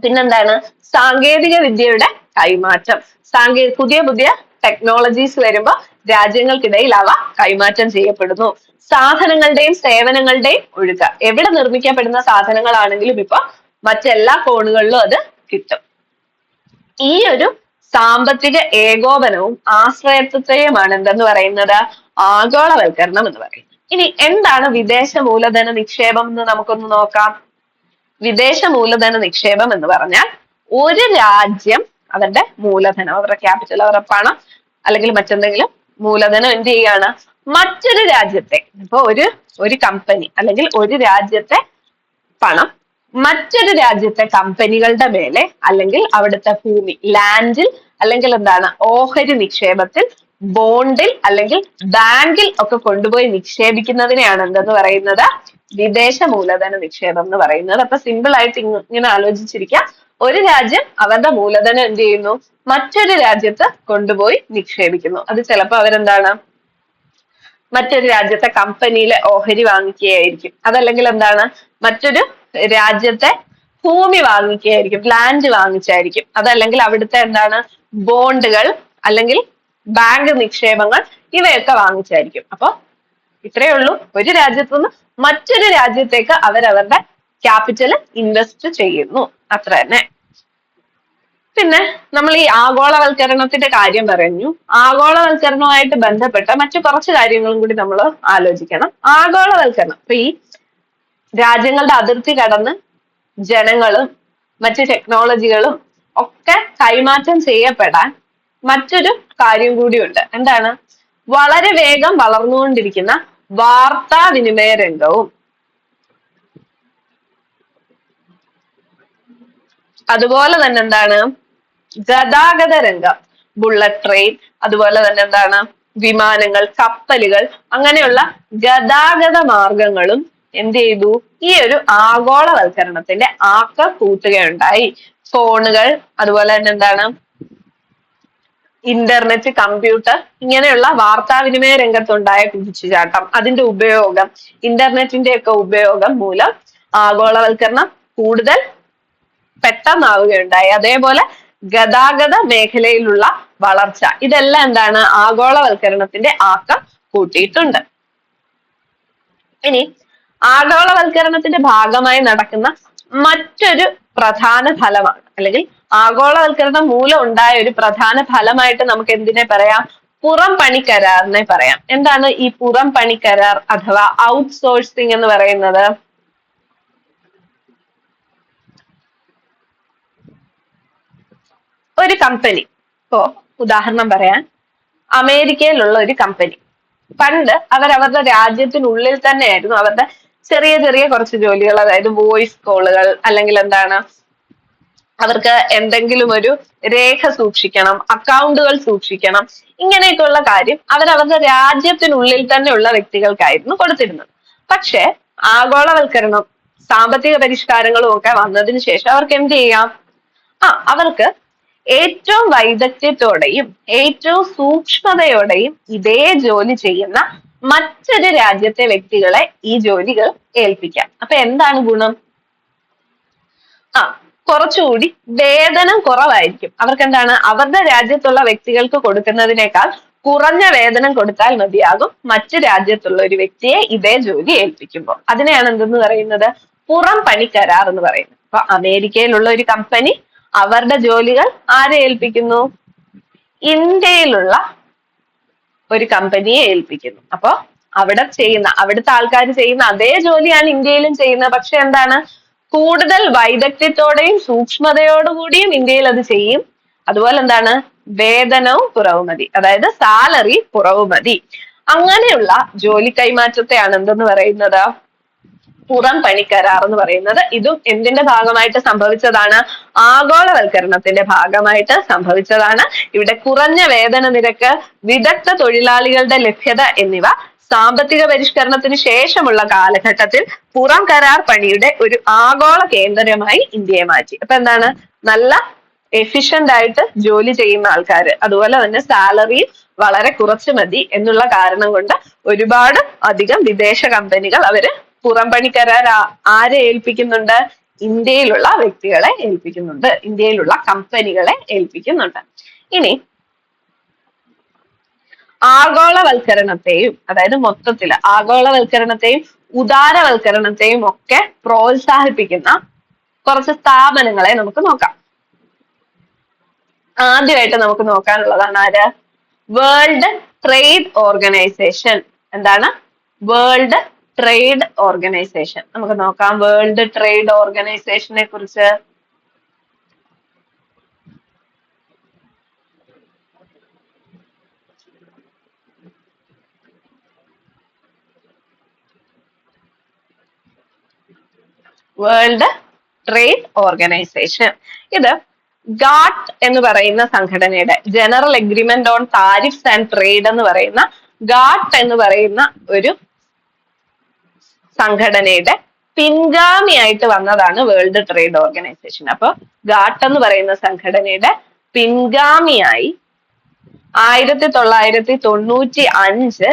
പിന്നെന്താണ്, സാങ്കേതിക വിദ്യയുടെ കൈമാറ്റം, പുതിയ പുതിയ ടെക്നോളജീസ് വരുമ്പോൾ രാജ്യങ്ങൾക്കിടയിൽ അവ കൈമാറ്റം ചെയ്യപ്പെടുന്നു. സാധനങ്ങളുടെയും സേവനങ്ങളുടെയും ഒഴുക്ക്, എവിടെ നിർമ്മിക്കപ്പെടുന്ന സാധനങ്ങളാണെങ്കിലും ഇപ്പൊ മറ്റെല്ലാ കോണുകളിലും അത് കിട്ടും. ഈ ഒരു സാമ്പത്തിക ഏകോപനവും ആശ്രയത്വത്തെയുമാണ് എന്തെന്ന് പറയുന്നത്? ആഗോളവൽക്കരണം എന്ന് പറയുന്നത്. ഇനി എന്താണ് വിദേശ മൂലധന നിക്ഷേപം എന്ന് നമുക്കൊന്ന് നോക്കാം. വിദേശ മൂലധന നിക്ഷേപം എന്ന് പറഞ്ഞാൽ ഒരു രാജ്യം അവരുടെ മൂലധനം, അവരുടെ ക്യാപിറ്റൽ, അവരുടെ പണം അല്ലെങ്കിൽ മറ്റെന്തെങ്കിലും മൂലധനം എന്ത് ചെയ്യാണ്, മറ്റൊരു രാജ്യത്തെ, ഇപ്പൊ ഒരു കമ്പനി അല്ലെങ്കിൽ ഒരു രാജ്യത്തെ പണം മറ്റൊരു രാജ്യത്തെ കമ്പനികളുടെ മേലെ അല്ലെങ്കിൽ അവിടുത്തെ ഭൂമി, ലാൻഡിൽ, അല്ലെങ്കിൽ എന്താണ് ഓഹരി നിക്ഷേപത്തിൽ, ബോണ്ടിൽ അല്ലെങ്കിൽ ബാങ്കിൽ ഒക്കെ കൊണ്ടുപോയി നിക്ഷേപിക്കുന്നതിനെയാണ് എന്തെന്ന് പറയുന്നത്, വിദേശ മൂലധന നിക്ഷേപം എന്ന് പറയുന്നത്. അപ്പൊ സിമ്പിൾ ആയിട്ട് ഇങ്ങനെ ആലോചിച്ചിരിക്കുക, ഒരു രാജ്യം അവരുടെ മൂലധനം എന്ത് ചെയ്യുന്നു, മറ്റൊരു രാജ്യത്ത് കൊണ്ടുപോയി നിക്ഷേപിക്കുന്നു. അത് ചിലപ്പോൾ അവരെന്താണ് മറ്റൊരു രാജ്യത്തെ കമ്പനിയിലെ ഓഹരി വാങ്ങിക്കുകയായിരിക്കും, അതല്ലെങ്കിൽ എന്താണ് മറ്റൊരു രാജ്യത്തെ ഭൂമി വാങ്ങിക്കുകയായിരിക്കും, ലാൻഡ് വാങ്ങിച്ചായിരിക്കും, അതല്ലെങ്കിൽ അവിടുത്തെ എന്താണ് ബോണ്ടുകൾ അല്ലെങ്കിൽ ബാങ്ക് നിക്ഷേപങ്ങൾ ഇവയൊക്കെ വാങ്ങിച്ചായിരിക്കും. അപ്പൊ ഇത്രയേ ഉള്ളൂ, ഒരു രാജ്യത്തു നിന്ന് മറ്റൊരു രാജ്യത്തേക്ക് അവരവരുടെ ക്യാപിറ്റൽ ഇൻവെസ്റ്റ് ചെയ്യുന്നു, അത്ര തന്നെ. പിന്നെ നമ്മൾ ഈ ആഗോളവൽക്കരണത്തിന്റെ കാര്യം പറഞ്ഞു. ആഗോളവൽക്കരണവുമായിട്ട് ബന്ധപ്പെട്ട മറ്റു കുറച്ച് കാര്യങ്ങളും കൂടി നമ്മൾ ആലോചിക്കണം. ആഗോളവൽക്കരണം ഇപ്പൊ ഈ രാജ്യങ്ങളുടെ അതിർത്തി കടന്ന് ജനങ്ങളും മറ്റ് ടെക്നോളജികളും ഒക്കെ കൈമാറ്റം ചെയ്യപ്പെടാൻ മറ്റൊരു കാര്യം കൂടിയുണ്ട്. എന്താണ്, വളരെ വേഗം വളർന്നുകൊണ്ടിരിക്കുന്ന വാർത്താവിനിമയ രംഗവും അതുപോലെ തന്നെ എന്താണ് ഗതാഗത രംഗം, ബുള്ളറ്റ് ട്രെയിൻ, അതുപോലെ തന്നെ എന്താണ് വിമാനങ്ങൾ, കപ്പലുകൾ, അങ്ങനെയുള്ള ഗതാഗത മാർഗങ്ങളും എന്ത് ചെയ്തു, ഈ ഒരു ആഗോളവൽക്കരണത്തിന്റെ ആക്കം കൂട്ടുകയുണ്ടായി. ഫോണുകൾ, അതുപോലെ തന്നെ എന്താണ് ഇന്റർനെറ്റ്, കമ്പ്യൂട്ടർ, ഇങ്ങനെയുള്ള വാർത്താവിനിമയ രംഗത്തുണ്ടായ കുതിച്ചുചാട്ടം, അതിന്റെ ഉപയോഗം, ഇന്റർനെറ്റിന്റെ ഒക്കെ ഉപയോഗം മൂലം ആഗോളവൽക്കരണം കൂടുതൽ പെട്ടെന്നാവുകയുണ്ടായി. അതേപോലെ ഗതാഗത മേഖലയിലുള്ള വളർച്ച, ഇതെല്ലാം എന്താണ് ആഗോളവൽക്കരണത്തിന്റെ ആക്കം കൂട്ടിയിട്ടുണ്ട്. ഇനി ആഗോളവൽക്കരണത്തിന്റെ ഭാഗമായി നടക്കുന്ന മറ്റൊരു പ്രധാന ഫലമാണ്, അല്ലെങ്കിൽ ആഗോളവൽക്കരണം മൂലം ഉണ്ടായ ഒരു പ്രധാന ഫലമായിട്ട് നമുക്ക് എന്തിനെ പറയാം, പുറം പണി കരാറിനെ പറയാം. എന്താണ് ഈ പുറം പണി കരാർ അഥവാ ഔട്ട്സോഴ്സിംഗ് എന്ന് പറയുന്നത്? ഒരു കമ്പനി, ഇപ്പോ ഉദാഹരണം പറയാൻ, അമേരിക്കയിലുള്ള ഒരു കമ്പനി പണ്ട് അവരവരുടെ രാജ്യത്തിനുള്ളിൽ തന്നെയായിരുന്നു അവരുടെ ചെറിയ ചെറിയ കുറച്ച് ജോലികൾ, അതായത് വോയിസ് കോളുകൾ, അല്ലെങ്കിൽ എന്താണ് അവർക്ക് എന്തെങ്കിലും ഒരു രേഖ സൂക്ഷിക്കണം, അക്കൗണ്ടുകൾ സൂക്ഷിക്കണം, ഇങ്ങനെയൊക്കെയുള്ള കാര്യം അവരവരുടെ രാജ്യത്തിനുള്ളിൽ തന്നെയുള്ള വ്യക്തികൾക്കായിരുന്നു കൊടുത്തിരുന്നത്. പക്ഷെ ആഗോളവൽക്കരണം, സാമ്പത്തിക പരിഷ്കാരങ്ങളും ഒക്കെ വന്നതിന് ശേഷം അവർക്ക് എന്ത് ചെയ്യാം, അവർക്ക് ഏറ്റവും വൈദഗ്ധ്യത്തോടെയും ഏറ്റവും സൂക്ഷ്മതയോടെയും ഇതേ ജോലി ചെയ്യുന്ന മറ്റൊരു രാജ്യത്തെ വ്യക്തികളെ ഈ ജോലികൾ ഏൽപ്പിക്കാം. അപ്പൊ എന്താണ് ഗുണം? കുറച്ചുകൂടി വേതനം കുറവായിരിക്കും. അവർക്ക് എന്താണ്, അവരുടെ രാജ്യത്തുള്ള വ്യക്തികൾക്ക് കൊടുക്കുന്നതിനേക്കാൾ കുറഞ്ഞ വേതനം കൊടുത്താൽ മതിയാകും മറ്റു രാജ്യത്തുള്ള ഒരു വ്യക്തിയെ ഇതേ ജോലി ഏൽപ്പിക്കുമ്പോൾ. അതിനെയാണ് എന്തെന്ന് പറയുന്നത്, പുറം പണി കരാർ എന്ന് പറയുന്നത്. അപ്പൊ അമേരിക്കയിലുള്ള ഒരു കമ്പനി അവരുടെ ജോലികൾ ആരെ ഏൽപ്പിക്കുന്നു, ഇന്ത്യയിലുള്ള ഒരു കമ്പനിയെ ഏൽപ്പിക്കുന്നു. അപ്പൊ അവിടുത്തെ ആൾക്കാർ ചെയ്യുന്ന അതേ ജോലിയാണ് ഇന്ത്യയിലും ചെയ്യുന്നത്. പക്ഷെ എന്താണ്, കൂടുതൽ വൈദഗ്ധ്യത്തോടെയും സൂക്ഷ്മതയോടുകൂടിയും ഇന്ത്യയിൽ അത് ചെയ്യും. അതുപോലെ എന്താണ്, വേതനവും കുറവ് മതി, അതായത് സാലറി കുറവ് മതി. അങ്ങനെയുള്ള ജോലി കൈമാറ്റത്തെയാണ് എന്തെന്ന് പറയുന്നത്, പുറം പണി കരാർ എന്ന് പറയുന്നത്. ഇതും എന്തിന്റെ ഭാഗമായിട്ട് സംഭവിച്ചതാണ്, ആഗോളവൽക്കരണത്തിന്റെ ഭാഗമായിട്ട് സംഭവിച്ചതാണ്. ഇവിടെ കുറഞ്ഞ വേതന നിരക്ക്, വിദഗ്ധ തൊഴിലാളികളുടെ ലഭ്യത എന്നിവ സാമ്പത്തിക പരിഷ്കരണത്തിന് ശേഷമുള്ള കാലഘട്ടത്തിൽ പുറം കരാർ പണിയുടെ ഒരു ആഗോള കേന്ദ്രമായി ഇന്ത്യയെ മാറ്റി. അപ്പൊ എന്താണ്, നല്ല എഫിഷ്യന്റ് ആയിട്ട് ജോലി ചെയ്യുന്ന ആൾക്കാർ, അതുപോലെ തന്നെ സാലറി വളരെ കുറച്ച് മതി എന്നുള്ള കാരണം കൊണ്ട് ഒരുപാട് അധികം വിദേശ കമ്പനികൾ അവര് പുറം പണി കരാർ ആരെ ഏൽപ്പിക്കുന്നുണ്ട്, ഇന്ത്യയിലുള്ള വ്യക്തികളെ ഏൽപ്പിക്കുന്നുണ്ട്, ഇന്ത്യയിലുള്ള കമ്പനികളെ ഏൽപ്പിക്കുന്നുണ്ട്. ഇനി ആഗോളവൽക്കരണത്തെയും, അതായത് മൊത്തത്തിൽ ആഗോളവൽക്കരണത്തെയും ഉദാരവൽക്കരണത്തെയും ഒക്കെ പ്രോത്സാഹിപ്പിക്കുന്ന കുറച്ച് സ്ഥാപനങ്ങളെ നമുക്ക് നോക്കാം. ആദ്യമായിട്ട് നമുക്ക് നോക്കാനുള്ളതാണ് ആര്, വേൾഡ് ട്രേഡ് ഓർഗനൈസേഷൻ. എന്താണ് വേൾഡ് ട്രേഡ് ഓർഗനൈസേഷൻ. നമുക്ക് നോക്കാം വേൾഡ് ട്രേഡ് ഓർഗനൈസേഷനെ കുറിച്ച്. വേൾഡ് ട്രേഡ് ഓർഗനൈസേഷൻ ഇത് ഗാട്ട് എന്ന് പറയുന്ന സംഘടനയുടെ general agreement on tariffs and trade എന്ന് പറയുന്ന ഗാട്ട് എന്ന് പറയുന്ന ഒരു സംഘടനയുടെ പിൻഗാമിയായിട്ട് വന്നതാണ് വേൾഡ് ട്രേഡ് ഓർഗനൈസേഷൻ. അപ്പൊ ഗാട്ട് എന്ന് പറയുന്ന സംഘടനയുടെ പിൻഗാമിയായി 1995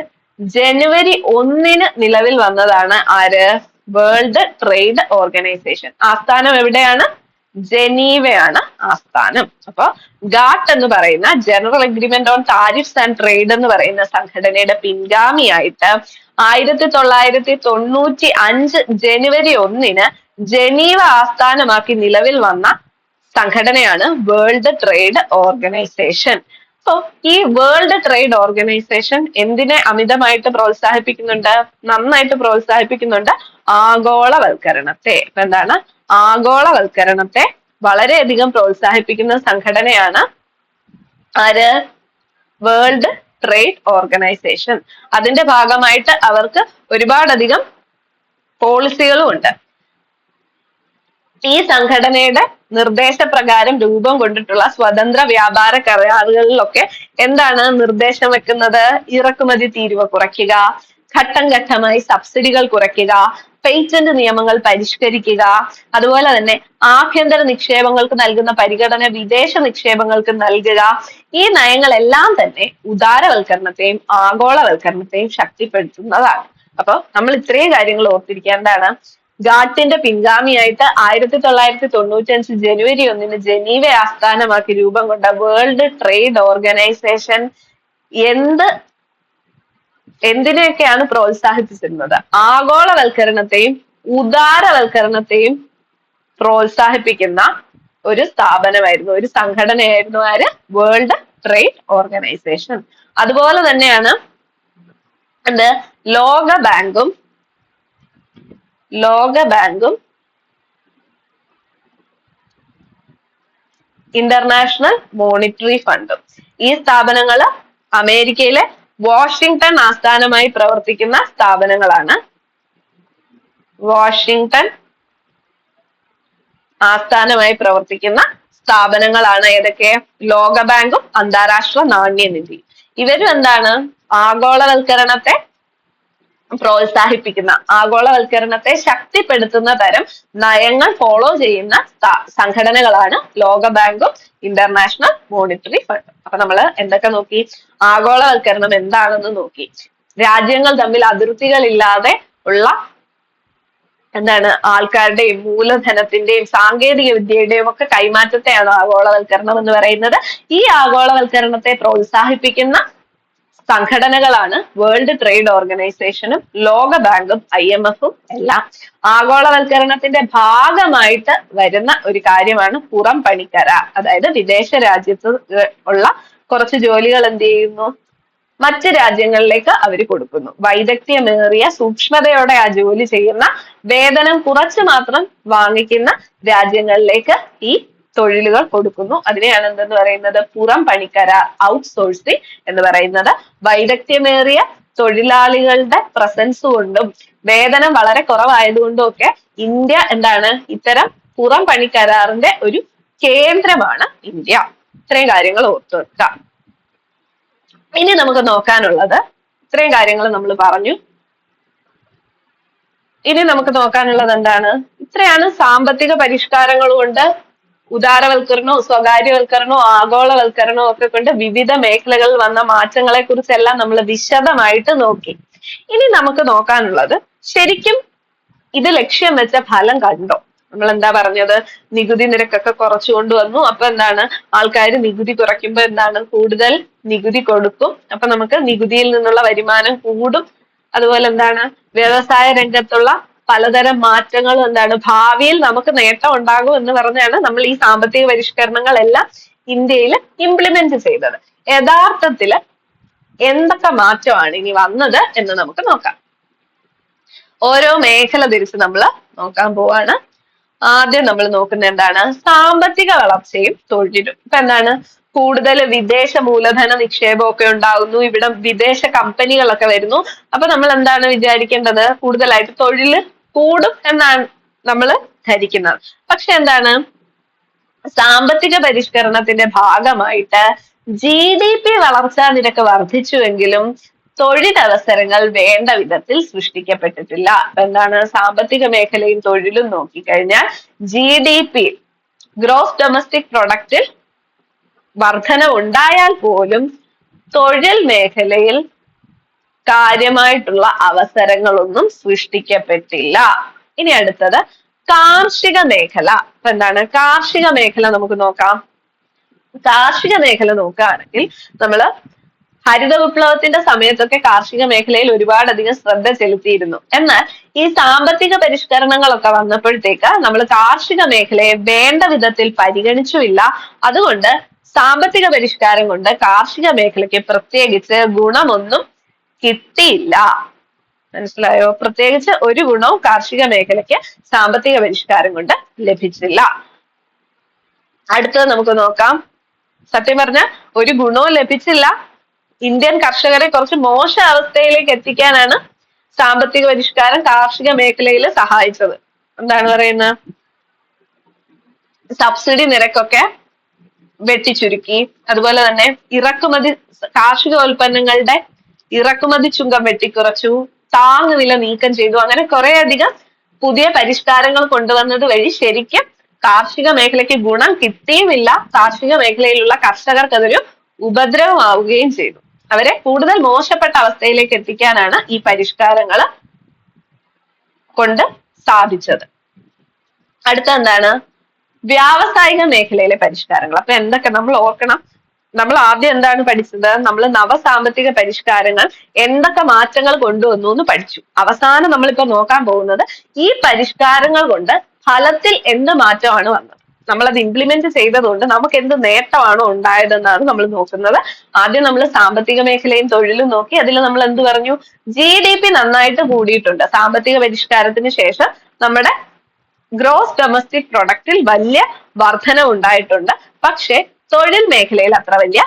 ജനുവരി 1 നിലവിൽ വന്നതാണ് ആര്? World trade organisation. ആസ്ഥാനം എവിടെയാണ്? ജനീവയാണ് ആസ്ഥാനം. അപ്പൊ ഗാട്ട് എന്ന് പറയുന്ന general agreement on tariffs and trade എന്ന് പറയുന്ന സംഘടനയുടെ പിൻഗാമിയായിട്ട് 1995 ജനുവരി 1 ജനീവ ആസ്ഥാനമാക്കി നിലവിൽ വന്ന സംഘടനയാണ് വേൾഡ് ട്രേഡ് ഓർഗനൈസേഷൻ. സോ ഈ വേൾഡ് ട്രേഡ് ഓർഗനൈസേഷൻ എന്തിനെ അമിതമായിട്ട് പ്രോത്സാഹിപ്പിക്കുന്നുണ്ട്? നന്നായിട്ട് പ്രോത്സാഹിപ്പിക്കുന്നുണ്ട് ആഗോളവൽക്കരണത്തെ. അപ്പൊ എന്താണ്? ആഗോളവൽക്കരണത്തെ വളരെയധികം പ്രോത്സാഹിപ്പിക്കുന്ന സംഘടനയാണ് ആര്? World trade organisation. അതിന്റെ ഭാഗമായിട്ട് അവർക്ക് ഒരുപാടധികം പോളിസികളും ഉണ്ട്. ഈ സംഘടനയുടെ നിർദ്ദേശപ്രകാരം രൂപം കൊണ്ടിട്ടുള്ള സ്വതന്ത്ര വ്യാപാര കരാറുകളിലൊക്കെ എന്താണ് നിർദ്ദേശം വെക്കുന്നത്? ഇറക്കുമതി തീരുവ കുറയ്ക്കുക, ഘട്ടം ഘട്ടമായി സബ്സിഡികൾ കുറയ്ക്കുക, പേറ്റന്റ് നിയമങ്ങൾ പരിഷ്കരിക്കുക, അതുപോലെ തന്നെ ആഭ്യന്തര നിക്ഷേപങ്ങൾക്ക് നൽകുന്ന പരിഗണന വിദേശ നിക്ഷേപങ്ങൾക്ക് നൽകുക. ഈ നയങ്ങളെല്ലാം തന്നെ ഉദാരവൽക്കരണത്തെയും ആഗോളവൽക്കരണത്തെയും ശക്തിപ്പെടുത്തുന്നതാണ്. അപ്പൊ നമ്മൾ ഇത്രയും കാര്യങ്ങൾ ഓർത്തിരിക്കേണ്ടതാണ്. ഗാട്ടിന്റെ പിൻഗാമിയായിട്ട് 1995 ജനുവരി 1 ജനീവ ആസ്ഥാനമാക്കി രൂപം കൊണ്ട വേൾഡ് ട്രേഡ് ഓർഗനൈസേഷൻ എന്തിനെയൊക്കെയാണ് പ്രോത്സാഹിപ്പിച്ചിരുന്നത്? ആഗോളവൽക്കരണത്തെയും ഉദാരവൽക്കരണത്തെയും പ്രോത്സാഹിപ്പിക്കുന്ന ഒരു സ്ഥാപനമായിരുന്നു, ഒരു സംഘടനയായിരുന്നു ആര്? World trade organisation. അതുപോലെ തന്നെയാണ് എന്ത്? ലോകബാങ്കും ഇന്റർനാഷണൽ മോണിറ്ററി ഫണ്ടും. ഈ സ്ഥാപനങ്ങൾ അമേരിക്കയിലെ വാഷിംഗ്ടൺ ആസ്ഥാനമായി പ്രവർത്തിക്കുന്ന സ്ഥാപനങ്ങളാണ്. വാഷിംഗ്ടൺ ആസ്ഥാനമായി പ്രവർത്തിക്കുന്ന സ്ഥാപനങ്ങളാണ് ഏതൊക്കെ? ലോകബാങ്കും അന്താരാഷ്ട്ര നാണ്യനിധിയും. ഇവരും എന്താണ്? ആഗോളവൽക്കരണത്തെ പ്രോത്സാഹിപ്പിക്കുന്ന, ആഗോളവൽക്കരണത്തെ ശക്തിപ്പെടുത്തുന്ന തരം നയങ്ങൾ ഫോളോ ചെയ്യുന്ന സംഘടനകളാണ് ലോകബാങ്കും ഇന്റർനാഷണൽ മോണിറ്ററി ഫണ്ടും. അപ്പൊ നമ്മൾ എന്തൊക്കെ നോക്കി? ആഗോളവൽക്കരണം എന്താണെന്ന് നോക്കി. രാജ്യങ്ങൾ തമ്മിൽ അതിർത്തികളില്ലാതെ ഉള്ള എന്താണ്? ആൾക്കാരുടെയും മൂലധനത്തിന്റെയും സാങ്കേതിക വിദ്യയുടെയും ഒക്കെ കൈമാറ്റത്തെയാണ് ആഗോളവൽക്കരണം എന്ന് പറയുന്നത്. ഈ ആഗോളവൽക്കരണത്തെ പ്രോത്സാഹിപ്പിക്കുന്ന സംഘടനകളാണ് വേൾഡ് ട്രേഡ് ഓർഗനൈസേഷനും ലോകബാങ്കും IMF-ഉം എല്ലാം. ആഗോളവൽക്കരണത്തിന്റെ ഭാഗമായിട്ട് വരുന്ന ഒരു കാര്യമാണ് പുറം പണിക്കരാർ. അതായത് വിദേശ രാജ്യത്ത് ഉള്ള കുറച്ച് ജോലികൾ എന്ത് ചെയ്യുന്നു? മറ്റ് രാജ്യങ്ങളിലേക്ക് അവർ കൊടുക്കുന്നു. വൈദഗ്ധ്യമേറിയ സൂക്ഷ്മതയോടെ ആ ജോലി ചെയ്യുന്ന, വേതനം കുറച്ച് മാത്രം വാങ്ങിക്കുന്ന രാജ്യങ്ങളിലേക്ക് ഈ തൊഴിലുകൾ കൊടുക്കുന്നു. അതിനെയാണ് എന്തെന്ന് പറയുന്നത്? പുറം പണിക്കരാർ, ഔട്ട്സോഴ്സിംഗ് എന്ന് പറയുന്നത്. വൈദഗ്ധ്യമേറിയ തൊഴിലാളികളുടെ പ്രസൻസ് കൊണ്ടും വേതനം വളരെ കുറവായതുകൊണ്ടും ഒക്കെ ഇന്ത്യ എന്താണ്? ഇത്തരം പുറം പണിക്കരാറിന്റെ ഒരു കേന്ദ്രമാണ് ഇന്ത്യ. ഇത്രയും കാര്യങ്ങൾ ഓർത്തു വെക്കാം. ഇനി നമുക്ക് നോക്കാനുള്ളത് ഇത്രയും കാര്യങ്ങൾ നമ്മൾ പറഞ്ഞു. ഇനി നമുക്ക് നോക്കാനുള്ളത് എന്താണ്? ഇത്രയാണ് സാമ്പത്തിക പരിഷ്കാരങ്ങൾ കൊണ്ട്, ഉദാരവൽക്കരണവും സ്വകാര്യവൽക്കരണവും ആഗോളവൽക്കരണവും ഒക്കെ കൊണ്ട് വിവിധ മേഖലകളിൽ വന്ന മാറ്റങ്ങളെ കുറിച്ചെല്ലാം നമ്മൾ വിശദമായിട്ട് നോക്കി. ഇനി നമുക്ക് നോക്കാനുള്ളത് ശരിക്കും ഇത് ലക്ഷ്യം വെച്ച ഫലം കണ്ടോ? നമ്മൾ എന്താ പറഞ്ഞത്? നികുതി നിരക്കൊക്കെ കുറച്ചു കൊണ്ടുവന്നു. അപ്പൊ എന്താണ്? ആൾക്കാർ നികുതി കുറയ്ക്കുമ്പോ എന്താണ്? കൂടുതൽ നികുതി കൊടുക്കും. അപ്പൊ നമുക്ക് നികുതിയിൽ നിന്നുള്ള വരുമാനം കൂടും. അതുപോലെ എന്താണ്? വ്യവസായ രംഗത്തുള്ള പലതരം മാറ്റങ്ങളും എന്താണ്? ഭാവിയിൽ നമുക്ക് നേട്ടം ഉണ്ടാകും എന്ന് പറഞ്ഞാണ് നമ്മൾ ഈ സാമ്പത്തിക പരിഷ്കരണങ്ങളെല്ലാം ഇന്ത്യയിൽ ഇംപ്ലിമെന്റ് ചെയ്തത്. യഥാർത്ഥത്തില് എന്തൊക്കെ മാറ്റമാണ് ഇനി വന്നത് എന്ന് നമുക്ക് നോക്കാം. ഓരോ മേഖല തിരിച്ച് നമ്മൾ നോക്കാൻ പോവാണ്. ആദ്യം നമ്മൾ നോക്കുന്ന എന്താണ്? സാമ്പത്തിക വളർച്ചയും തൊഴിലും. ഇപ്പൊ എന്താണ്? കൂടുതൽ വിദേശ മൂലധന നിക്ഷേപമൊക്കെ ഉണ്ടാകുന്നു, ഇവിടെ വിദേശ കമ്പനികളൊക്കെ വരുന്നു. അപ്പൊ നമ്മൾ എന്താണ് വിചാരിക്കേണ്ടത്? കൂടുതലായിട്ട് തൊഴില് കൂടും എന്നാണ് നമ്മൾ ധരിക്കുന്നത്. പക്ഷെ എന്താണ്? സാമ്പത്തിക പരിഷ്കരണത്തിന്റെ ഭാഗമായിട്ട് GDP വളർച്ചാ നിരക്ക് വർദ്ധിച്ചുവെങ്കിലും തൊഴിലവസരങ്ങൾ വേണ്ട വിധത്തിൽ സൃഷ്ടിക്കപ്പെട്ടിട്ടില്ല. എന്താണ്? സാമ്പത്തിക മേഖലയും തൊഴിലും നോക്കിക്കഴിഞ്ഞാൽ GDP ഗ്രോസ് ഡൊമസ്റ്റിക് പ്രൊഡക്റ്റിൽ വർധന ഉണ്ടായാൽ പോലും തൊഴിൽ മേഖലയിൽ കാര്യമായിട്ടുള്ള അവസരങ്ങളൊന്നും സൃഷ്ടിക്കപ്പെട്ടില്ല. ഇനി അടുത്തത് കാർഷിക മേഖല. അപ്പൊ എന്താണ്? കാർഷിക മേഖല നമുക്ക് നോക്കാം. കാർഷിക മേഖല നോക്കുകയാണെങ്കിൽ നമ്മള് ഹരിത വിപ്ലവത്തിന്റെ സമയത്തൊക്കെ കാർഷിക മേഖലയിൽ ഒരുപാടധികം ശ്രദ്ധ ചെലുത്തിയിരുന്നു. എന്നാൽ ഈ സാമ്പത്തിക പരിഷ്കരണങ്ങളൊക്കെ വന്നപ്പോഴത്തേക്ക് നമ്മൾ കാർഷിക മേഖലയെ വേണ്ട വിധത്തിൽ പരിഗണിച്ചുമില്ല. അതുകൊണ്ട് സാമ്പത്തിക പരിഷ്കാരം കൊണ്ട് കാർഷിക മേഖലയ്ക്ക് പ്രത്യേകിച്ച് ഗുണമൊന്നും കിട്ടിയില്ല. മനസ്സിലായോ? പ്രത്യേകിച്ച് ഒരു ഗുണവും കാർഷിക മേഖലയ്ക്ക് സാമ്പത്തിക പരിഷ്കാരം കൊണ്ട് ലഭിച്ചില്ല. അടുത്തത് നമുക്ക് നോക്കാം. സത്യം പറഞ്ഞ ഒരു ഗുണവും ലഭിച്ചില്ല. ഇന്ത്യൻ കർഷകരെ കുറച്ച് മോശ അവസ്ഥയിലേക്ക് എത്തിക്കാനാണ് സാമ്പത്തിക പരിഷ്കാരം കാർഷിക മേഖലയിൽ സഹായിച്ചത്. എന്താണ് പറയുന്നത്? സബ്സിഡി നിരക്കൊക്കെ വെട്ടിച്ചുരുക്കി, അതുപോലെ തന്നെ ഇറക്കുമതി കാർഷികോൽപ്പന്നങ്ങളുടെ ഇറക്കുമതി ചുങ്കം വെട്ടിക്കുറച്ചു, താങ്ങുവില നീക്കം ചെയ്തു. അങ്ങനെ കുറെ അധികം പുതിയ പരിഷ്കാരങ്ങൾ കൊണ്ടുവന്നത് വഴി ശരിക്കും കാർഷിക മേഖലയ്ക്ക് ഗുണം കിട്ടിയുമില്ല. കാർഷിക മേഖലയിലുള്ള കർഷകർക്ക് അതൊരു ഉപദ്രവമാവുകയും ചെയ്തു. അവരെ കൂടുതൽ മോശപ്പെട്ട അവസ്ഥയിലേക്ക് എത്തിക്കാനാണ് ഈ പരിഷ്കാരങ്ങൾ കൊണ്ട് സാധിച്ചത്. അടുത്ത എന്താണ്? വ്യാവസായിക മേഖലയിലെ പരിഷ്കാരങ്ങൾ. അപ്പൊ എന്തൊക്കെ നമ്മൾ ഓർക്കണം? നമ്മൾ ആദ്യം എന്താണ് പഠിച്ചത്? നമ്മൾ നവസാമ്പത്തിക പരിഷ്കാരങ്ങൾ എന്തൊക്കെ മാറ്റങ്ങൾ കൊണ്ടുവന്നു എന്ന് പഠിച്ചു. അവസാനം നമ്മളിപ്പോ നോക്കാൻ പോകുന്നത് ഈ പരിഷ്കാരങ്ങൾ കൊണ്ട് ഫലത്തിൽ എന്ത് മാറ്റമാണ് വന്നത്, നമ്മളത് ഇംപ്ലിമെന്റ് ചെയ്തതുകൊണ്ട് നമുക്ക് എന്ത് നേട്ടമാണോ ഉണ്ടായതെന്നാണ് നമ്മൾ നോക്കുന്നത്. ആദ്യം നമ്മൾ സാമ്പത്തിക മേഖലയും തൊഴിലും നോക്കി. അതിൽ നമ്മൾ എന്ത് പറഞ്ഞു? GDP നന്നായിട്ട് കൂടിയിട്ടുണ്ട്. സാമ്പത്തിക പരിഷ്കാരത്തിന് ശേഷം നമ്മുടെ ഗ്രോസ് ഡൊമസ്റ്റിക് പ്രൊഡക്റ്റിൽ വലിയ വർധന ഉണ്ടായിട്ടുണ്ട്. പക്ഷെ തൊഴിൽ മേഖലയിൽ അത്ര വലിയ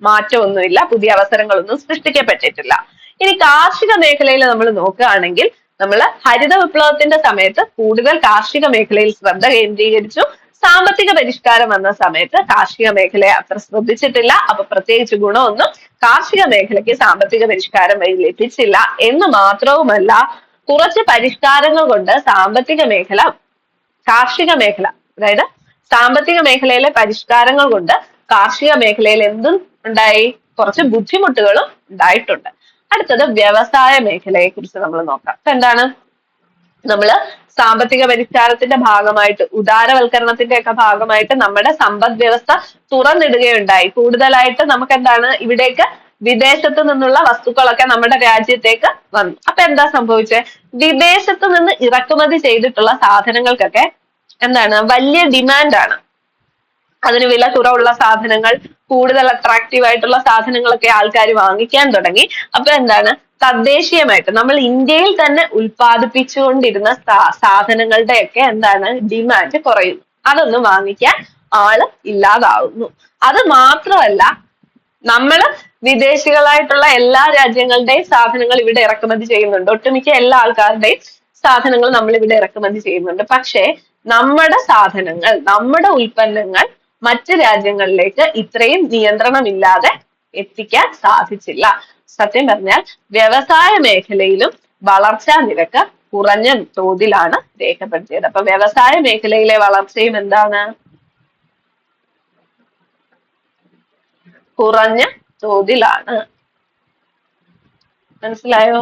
മാറ്റമൊന്നുമില്ല, പുതിയ അവസരങ്ങളൊന്നും സൃഷ്ടിക്കപ്പെട്ടിട്ടില്ല. ഇനി കാർഷിക മേഖലയിൽ നമ്മൾ നോക്കുകയാണെങ്കിൽ നമ്മൾ ഹരിത വിപ്ലവത്തിന്റെ സമയത്ത് കൂടുതൽ കാർഷിക മേഖലയിൽ ശ്രദ്ധ കേന്ദ്രീകരിച്ചു. സാമ്പത്തിക പരിഷ്കാരം വന്ന സമയത്ത് കാർഷിക മേഖലയെ അത്ര ശ്രദ്ധിച്ചിട്ടില്ല. അപ്പൊ പ്രത്യേകിച്ച് ഗുണമൊന്നും കാർഷിക മേഖലയ്ക്ക് സാമ്പത്തിക പരിഷ്കാരം വഴി ലഭിച്ചില്ല എന്ന് മാത്രവുമല്ല, കുറച്ച് പരിഷ്കാരങ്ങൾ കൊണ്ട് കാർഷിക മേഖല അതായത് സാമ്പത്തിക മേഖലയിലെ പരിഷ്കാരങ്ങൾ കൊണ്ട് കാർഷിക മേഖലയിൽ എന്തും ഉണ്ടായി? കുറച്ച് ബുദ്ധിമുട്ടുകളും ഉണ്ടായിട്ടുണ്ട്. അടുത്തത് വ്യവസായ മേഖലയെ കുറിച്ച് നമ്മൾ നോക്കാം. അപ്പൊ എന്താണ്? നമ്മള് സാമ്പത്തിക പരിഷ്കാരത്തിന്റെ ഭാഗമായിട്ട്, ഉദാരവൽക്കരണത്തിന്റെ ഒക്കെ ഭാഗമായിട്ട് നമ്മുടെ സമ്പദ് വ്യവസ്ഥ തുറന്നിടുകയുണ്ടായി. കൂടുതലായിട്ട് നമുക്ക് എന്താണ്? ഇവിടേക്ക് വിദേശത്ത് നിന്നുള്ള വസ്തുക്കളൊക്കെ നമ്മുടെ രാജ്യത്തേക്ക് വന്നു. അപ്പൊ എന്താ സംഭവിച്ചത്? വിദേശത്ത് നിന്ന് ഇറക്കുമതി ചെയ്തിട്ടുള്ള സാധനങ്ങൾക്കൊക്കെ എന്താണ്? വലിയ ഡിമാൻഡാണ്. അതിന് വില കുറവുള്ള സാധനങ്ങൾ, കൂടുതൽ അട്രാക്റ്റീവ് ആയിട്ടുള്ള സാധനങ്ങളൊക്കെ ആൾക്കാർ വാങ്ങിക്കാൻ തുടങ്ങി. അപ്പൊ എന്താണ്? തദ്ദേശീയമായിട്ട് നമ്മൾ ഇന്ത്യയിൽ തന്നെ ഉൽപ്പാദിപ്പിച്ചുകൊണ്ടിരുന്ന സാധനങ്ങളുടെയൊക്കെ എന്താണ്? ഡിമാൻഡ് കുറയുന്നു. അതൊന്നും വാങ്ങിക്കാൻ ആള് ഇല്ലാതാവുന്നു. അത് മാത്രമല്ല, നമ്മള് വിദേശികളായിട്ടുള്ള എല്ലാ രാജ്യങ്ങളുടെയും സാധനങ്ങൾ ഇവിടെ ഇറക്കുമതി ചെയ്യുന്നുണ്ട്. ഒട്ടുമിക്ക എല്ലാ ആൾക്കാരുടെയും സാധനങ്ങൾ നമ്മൾ ഇവിടെ ഇറക്കുമതി ചെയ്യുന്നുണ്ട്. പക്ഷേ നമ്മുടെ സാധനങ്ങൾ, നമ്മുടെ ഉൽപ്പന്നങ്ങൾ മറ്റ് രാജ്യങ്ങളിലേക്ക് ഇത്രയും നിയന്ത്രണമില്ലാതെ എത്തിക്കാൻ സാധിച്ചില്ല. സത്യം പറഞ്ഞാൽ വ്യവസായ മേഖലയിലും വളർച്ചാ നിരക്ക് കുറഞ്ഞ തോതിലാണ് രേഖപ്പെടുത്തിയത്. അപ്പൊ വ്യവസായ മേഖലയിലെ വളർച്ചയും എന്താണ്? കുറഞ്ഞ തോതിലാണ്. മനസ്സിലായോ?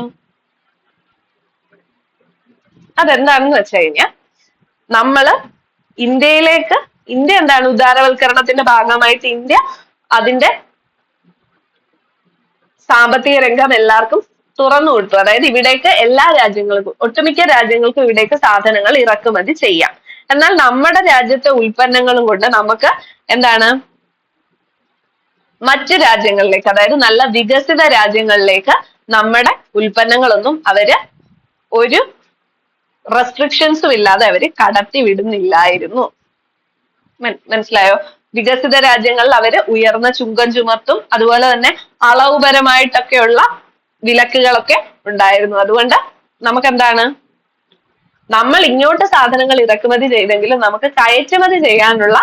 അതെന്താണെന്ന് വെച്ച് കഴിഞ്ഞാൽ നമ്മള് ഇന്ത്യ എന്താണ്? ഉദാരവൽക്കരണത്തിന്റെ ഭാഗമായിട്ട് ഇന്ത്യ അതിന്റെ സാമ്പത്തിക രംഗം എല്ലാവർക്കും തുറന്നു കൊടുത്തു. അതായത് ഇവിടേക്ക് എല്ലാ രാജ്യങ്ങൾക്കും, ഒട്ടുമിക്ക രാജ്യങ്ങൾക്കും ഇവിടേക്ക് സാധനങ്ങൾ ഇറക്കുമതി ചെയ്യാം. എന്നാൽ നമ്മുടെ രാജ്യത്തെ ഉൽപ്പന്നങ്ങളും കൊണ്ട് നമുക്ക് എന്താണ്? മറ്റു രാജ്യങ്ങളിലേക്ക്, അതായത് നല്ല വികസിത രാജ്യങ്ങളിലേക്ക് നമ്മുടെ ഉൽപ്പന്നങ്ങളൊന്നും അവര് ഒരു റെസ്ട്രിക്ഷൻസും ഇല്ലാതെ അവര് കടത്തി വിടുന്നില്ലായിരുന്നു. മനസ്സിലായോ? വികസിത രാജ്യങ്ങളിൽ അവര് ഉയർന്ന ചുങ്കം ചുമത്തും, അതുപോലെ തന്നെ അളവുപരമായിട്ടൊക്കെയുള്ള വിലക്കുകളൊക്കെ ഉണ്ടായിരുന്നു. അതുകൊണ്ട് നമുക്ക് എന്താണ്, നമ്മൾ ഇങ്ങോട്ട് സാധനങ്ങൾ ഇറക്കുമതി ചെയ്തെങ്കിലും നമുക്ക് കയറ്റുമതി ചെയ്യാനുള്ള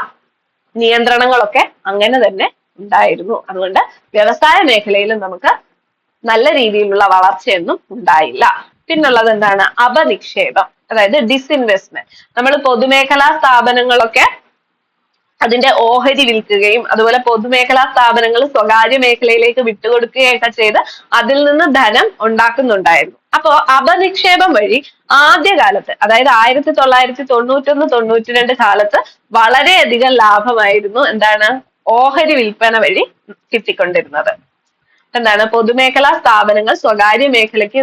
നിയന്ത്രണങ്ങളൊക്കെ അങ്ങനെ തന്നെ ഉണ്ടായിരുന്നു. അതുകൊണ്ട് വ്യവസായ മേഖലയിലും നമുക്ക് നല്ല രീതിയിലുള്ള വളർച്ചയൊന്നും ഉണ്ടായില്ല. പിന്നുള്ളത് എന്താണ്, അപനിക്ഷേപം, അതായത് ഡിസ്ഇൻവെസ്റ്റ്മെന്റ്. നമ്മൾ പൊതുമേഖലാ സ്ഥാപനങ്ങളൊക്കെ അതിന്റെ ഓഹരി വിൽക്കുകയും അതുപോലെ പൊതുമേഖലാ സ്ഥാപനങ്ങൾ സ്വകാര്യ മേഖലയിലേക്ക് വിട്ടുകൊടുക്കുകയൊക്കെ ചെയ്ത് അതിൽ നിന്ന് ധനം ഉണ്ടാക്കുന്നുണ്ടായിരുന്നു. അപ്പോ അപനിക്ഷേപം വഴി ആദ്യകാലത്ത്, അതായത് 1991-92 കാലത്ത് വളരെയധികം ലാഭമായിരുന്നു എന്താണ്, ഓഹരി വിൽപ്പന വഴി കിട്ടിക്കൊണ്ടിരുന്നത്. എന്താണ്, പൊതുമേഖലാ സ്ഥാപനങ്ങൾ സ്വകാര്യ മേഖലയ്ക്ക്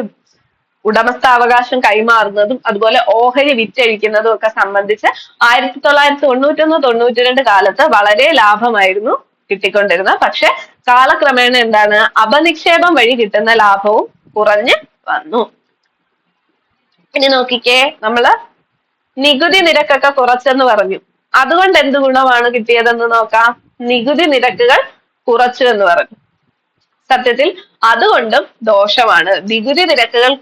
ഉടമസ്ഥാവകാശം കൈമാറുന്നതും അതുപോലെ ഓഹരി വിറ്റഴിക്കുന്നതും ഒക്കെ സംബന്ധിച്ച് 1991-92 കാലത്ത് വളരെ ലാഭമായിരുന്നു കിട്ടിക്കൊണ്ടിരുന്നത്. പക്ഷെ കാലക്രമേണ എന്താണ്, അപനിക്ഷേപം വഴി കിട്ടുന്ന ലാഭവും കുറഞ്ഞ് വന്നു. ഇനി നോക്കിക്കേ, നമ്മള് നികുതി നിരക്കൊക്കെ കുറച്ചെന്ന് പറഞ്ഞു. അതുകൊണ്ട് എന്ത് ഗുണമാണ് കിട്ടിയതെന്ന് നോക്കാം. നികുതി നിരക്കുകൾ കുറച്ചു എന്ന് പറഞ്ഞു. സത്യത്തിൽ അതുകൊണ്ടും ദോഷമാണ്. നികുതി നിരക്കുകൾ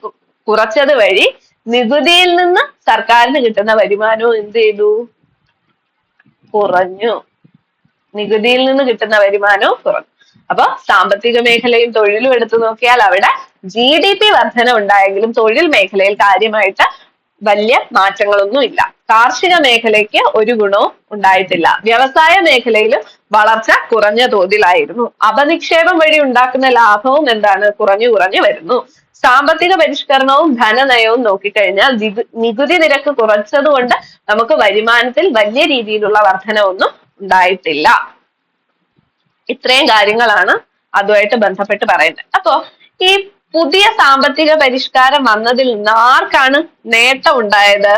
കുറച്ചത് വഴി നികുതിയിൽ നിന്ന് സർക്കാരിന് കിട്ടുന്ന വരുമാനവും എന്ത് ചെയ്തു, കുറഞ്ഞു. നികുതിയിൽ നിന്ന് കിട്ടുന്ന വരുമാനവും കുറഞ്ഞു. അപ്പൊ സാമ്പത്തിക മേഖലയും തൊഴിലും എടുത്തു നോക്കിയാൽ അവിടെ GDP വർധന ഉണ്ടായെങ്കിലും തൊഴിൽ മേഖലയിൽ കാര്യമായിട്ട് വലിയ മാറ്റങ്ങളൊന്നും ഇല്ല. കാർഷിക മേഖലയ്ക്ക് ഒരു ഗുണവും ഉണ്ടായിട്ടില്ല. വ്യവസായ മേഖലയിലും വളർച്ച കുറഞ്ഞ തോതിലായിരുന്നു. അപനിക്ഷേപം വഴി ഉണ്ടാക്കുന്ന ലാഭവും എന്താണ്, കുറഞ്ഞു വരുന്നു. സാമ്പത്തിക പരിഷ്കരണവും ധനനയവും നോക്കിക്കഴിഞ്ഞാൽ നികുതി നിരക്ക് കുറച്ചതുകൊണ്ട് നമുക്ക് വരുമാനത്തിൽ വലിയ രീതിയിലുള്ള വർധനവൊന്നും ഉണ്ടായിട്ടില്ല. ഇത്രയും കാര്യങ്ങളാണ് അതുമായിട്ട് ബന്ധപ്പെട്ട് പറയുന്നത്. അപ്പോ ഈ പുതിയ സാമ്പത്തിക പരിഷ്കാരം വന്നതിൽ നിന്ന് ആർക്കാണ് നേട്ടം ഉണ്ടായത്?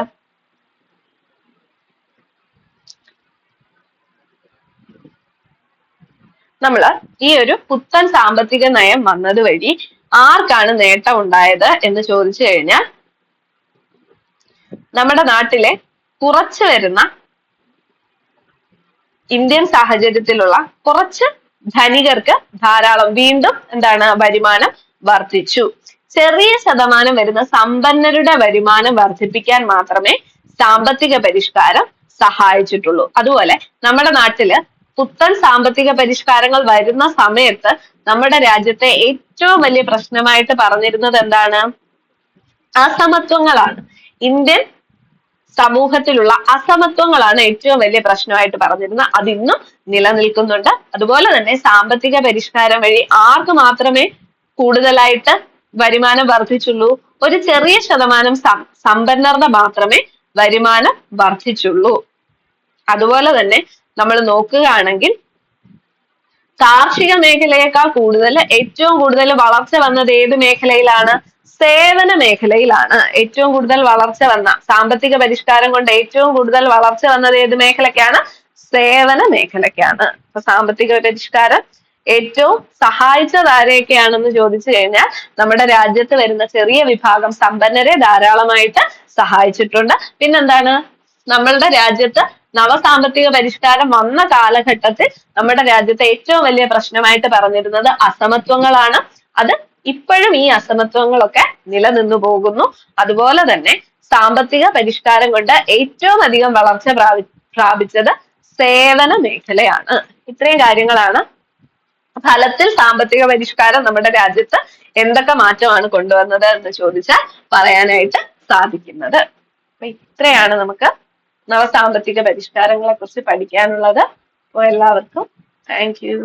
നമ്മള് ഈ ഒരു പുത്തൻ സാമ്പത്തിക നയം വന്നത് വഴി ആർക്കാണ് നേട്ടം ഉണ്ടായത് എന്ന് ചോദിച്ചു കഴിഞ്ഞാൽ നമ്മുടെ നാട്ടിലെ കുറച്ചു വരുന്ന ഇന്ത്യൻ സാഹചര്യത്തിലുള്ള കുറച്ച് ധനികർക്ക് ധാരാളം വീണ്ടും എന്താണ്, വരുമാനം വർദ്ധിച്ചു. ചെറിയ ശതമാനം വരുന്ന സമ്പന്നരുടെ വരുമാനം വർദ്ധിപ്പിക്കാൻ മാത്രമേ സാമ്പത്തിക പരിഷ്കാരം സഹായിച്ചിട്ടുള്ളൂ. അതുപോലെ നമ്മുടെ നാട്ടില് പുത്തൻ സാമ്പത്തിക പരിഷ്കാരങ്ങൾ വരുന്ന സമയത്ത് നമ്മുടെ രാജ്യത്തെ ഏറ്റവും വലിയ പ്രശ്നമായിട്ട് പറഞ്ഞിരുന്നത് എന്താണ്, അസമത്വങ്ങളാണ്. ഇന്ത്യൻ സമൂഹത്തിലുള്ള അസമത്വങ്ങളാണ് ഏറ്റവും വലിയ പ്രശ്നമായിട്ട് പറഞ്ഞിരുന്നത്. അതിന്നും നിലനിൽക്കുന്നുണ്ട്. അതുപോലെ തന്നെ സാമ്പത്തിക പരിഷ്കാരം വഴി ആർക്ക് മാത്രമേ കൂടുതലായിട്ട് വരുമാനം വർദ്ധിച്ചുള്ളൂ? ഒരു ചെറിയ ശതമാനം സമ്പന്നരുടെ മാത്രമേ വരുമാനം വർദ്ധിച്ചുള്ളൂ. അതുപോലെ തന്നെ നമ്മൾ നോക്കുകയാണെങ്കിൽ കാർഷിക മേഖലയേക്കാൾ കൂടുതൽ ഏറ്റവും കൂടുതൽ വളർച്ച വന്നത് ഏത് മേഖലയിലാണ്? സേവന മേഖലയിലാണ്. ഏറ്റവും കൂടുതൽ വളർച്ച വന്ന, സാമ്പത്തിക പരിഷ്കാരം കൊണ്ട് ഏറ്റവും കൂടുതൽ വളർച്ച വന്നത് ഏത് മേഖലയ്ക്കാണ്? സേവന മേഖലയ്ക്കാണ്. അപ്പൊ സാമ്പത്തിക പരിഷ്കാരം ഏറ്റവും സഹായിച്ചത് ആരെയൊക്കെയാണെന്ന് ചോദിച്ചു കഴിഞ്ഞാൽ നമ്മുടെ രാജ്യത്ത് വരുന്ന ചെറിയ വിഭാഗം സമ്പന്നരെ ധാരാളമായിട്ട് സഹായിച്ചിട്ടുണ്ട്. പിന്നെന്താണ്, നമ്മളുടെ രാജ്യത്ത് നവസാമ്പത്തിക പരിഷ്കാരം വന്ന കാലഘട്ടത്തിൽ നമ്മുടെ രാജ്യത്തെ ഏറ്റവും വലിയ പ്രശ്നമായിട്ട് പറഞ്ഞിരുന്നത് അസമത്വങ്ങളാണ്. അത് ഇപ്പോഴും ഈ അസമത്വങ്ങളൊക്കെ നിലനിന്നു പോകുന്നു. അതുപോലെ തന്നെ സാമ്പത്തിക പരിഷ്കാരം കൊണ്ട് ഏറ്റവും അധികം വളർച്ച പ്രാപിച്ചത് സേവന മേഖലയാണ്. ഇത്രയും കാര്യങ്ങളാണ് ഫലത്തിൽ സാമ്പത്തിക പരിഷ്കാരം നമ്മുടെ രാജ്യത്ത് എന്തൊക്കെ മാറ്റമാണ് കൊണ്ടുവന്നത് എന്ന് ചോദിച്ചാൽ പറയാനായിട്ട് സാധിക്കുന്നത്. അപ്പൊ ഇത്രയാണ് നമുക്ക് നവസാമ്പത്തിക പരിഷ്കാരങ്ങളെ കുറിച്ച് പഠിക്കാനുള്ളത്. അപ്പോൾ എല്ലാവർക്കും താങ്ക് യു.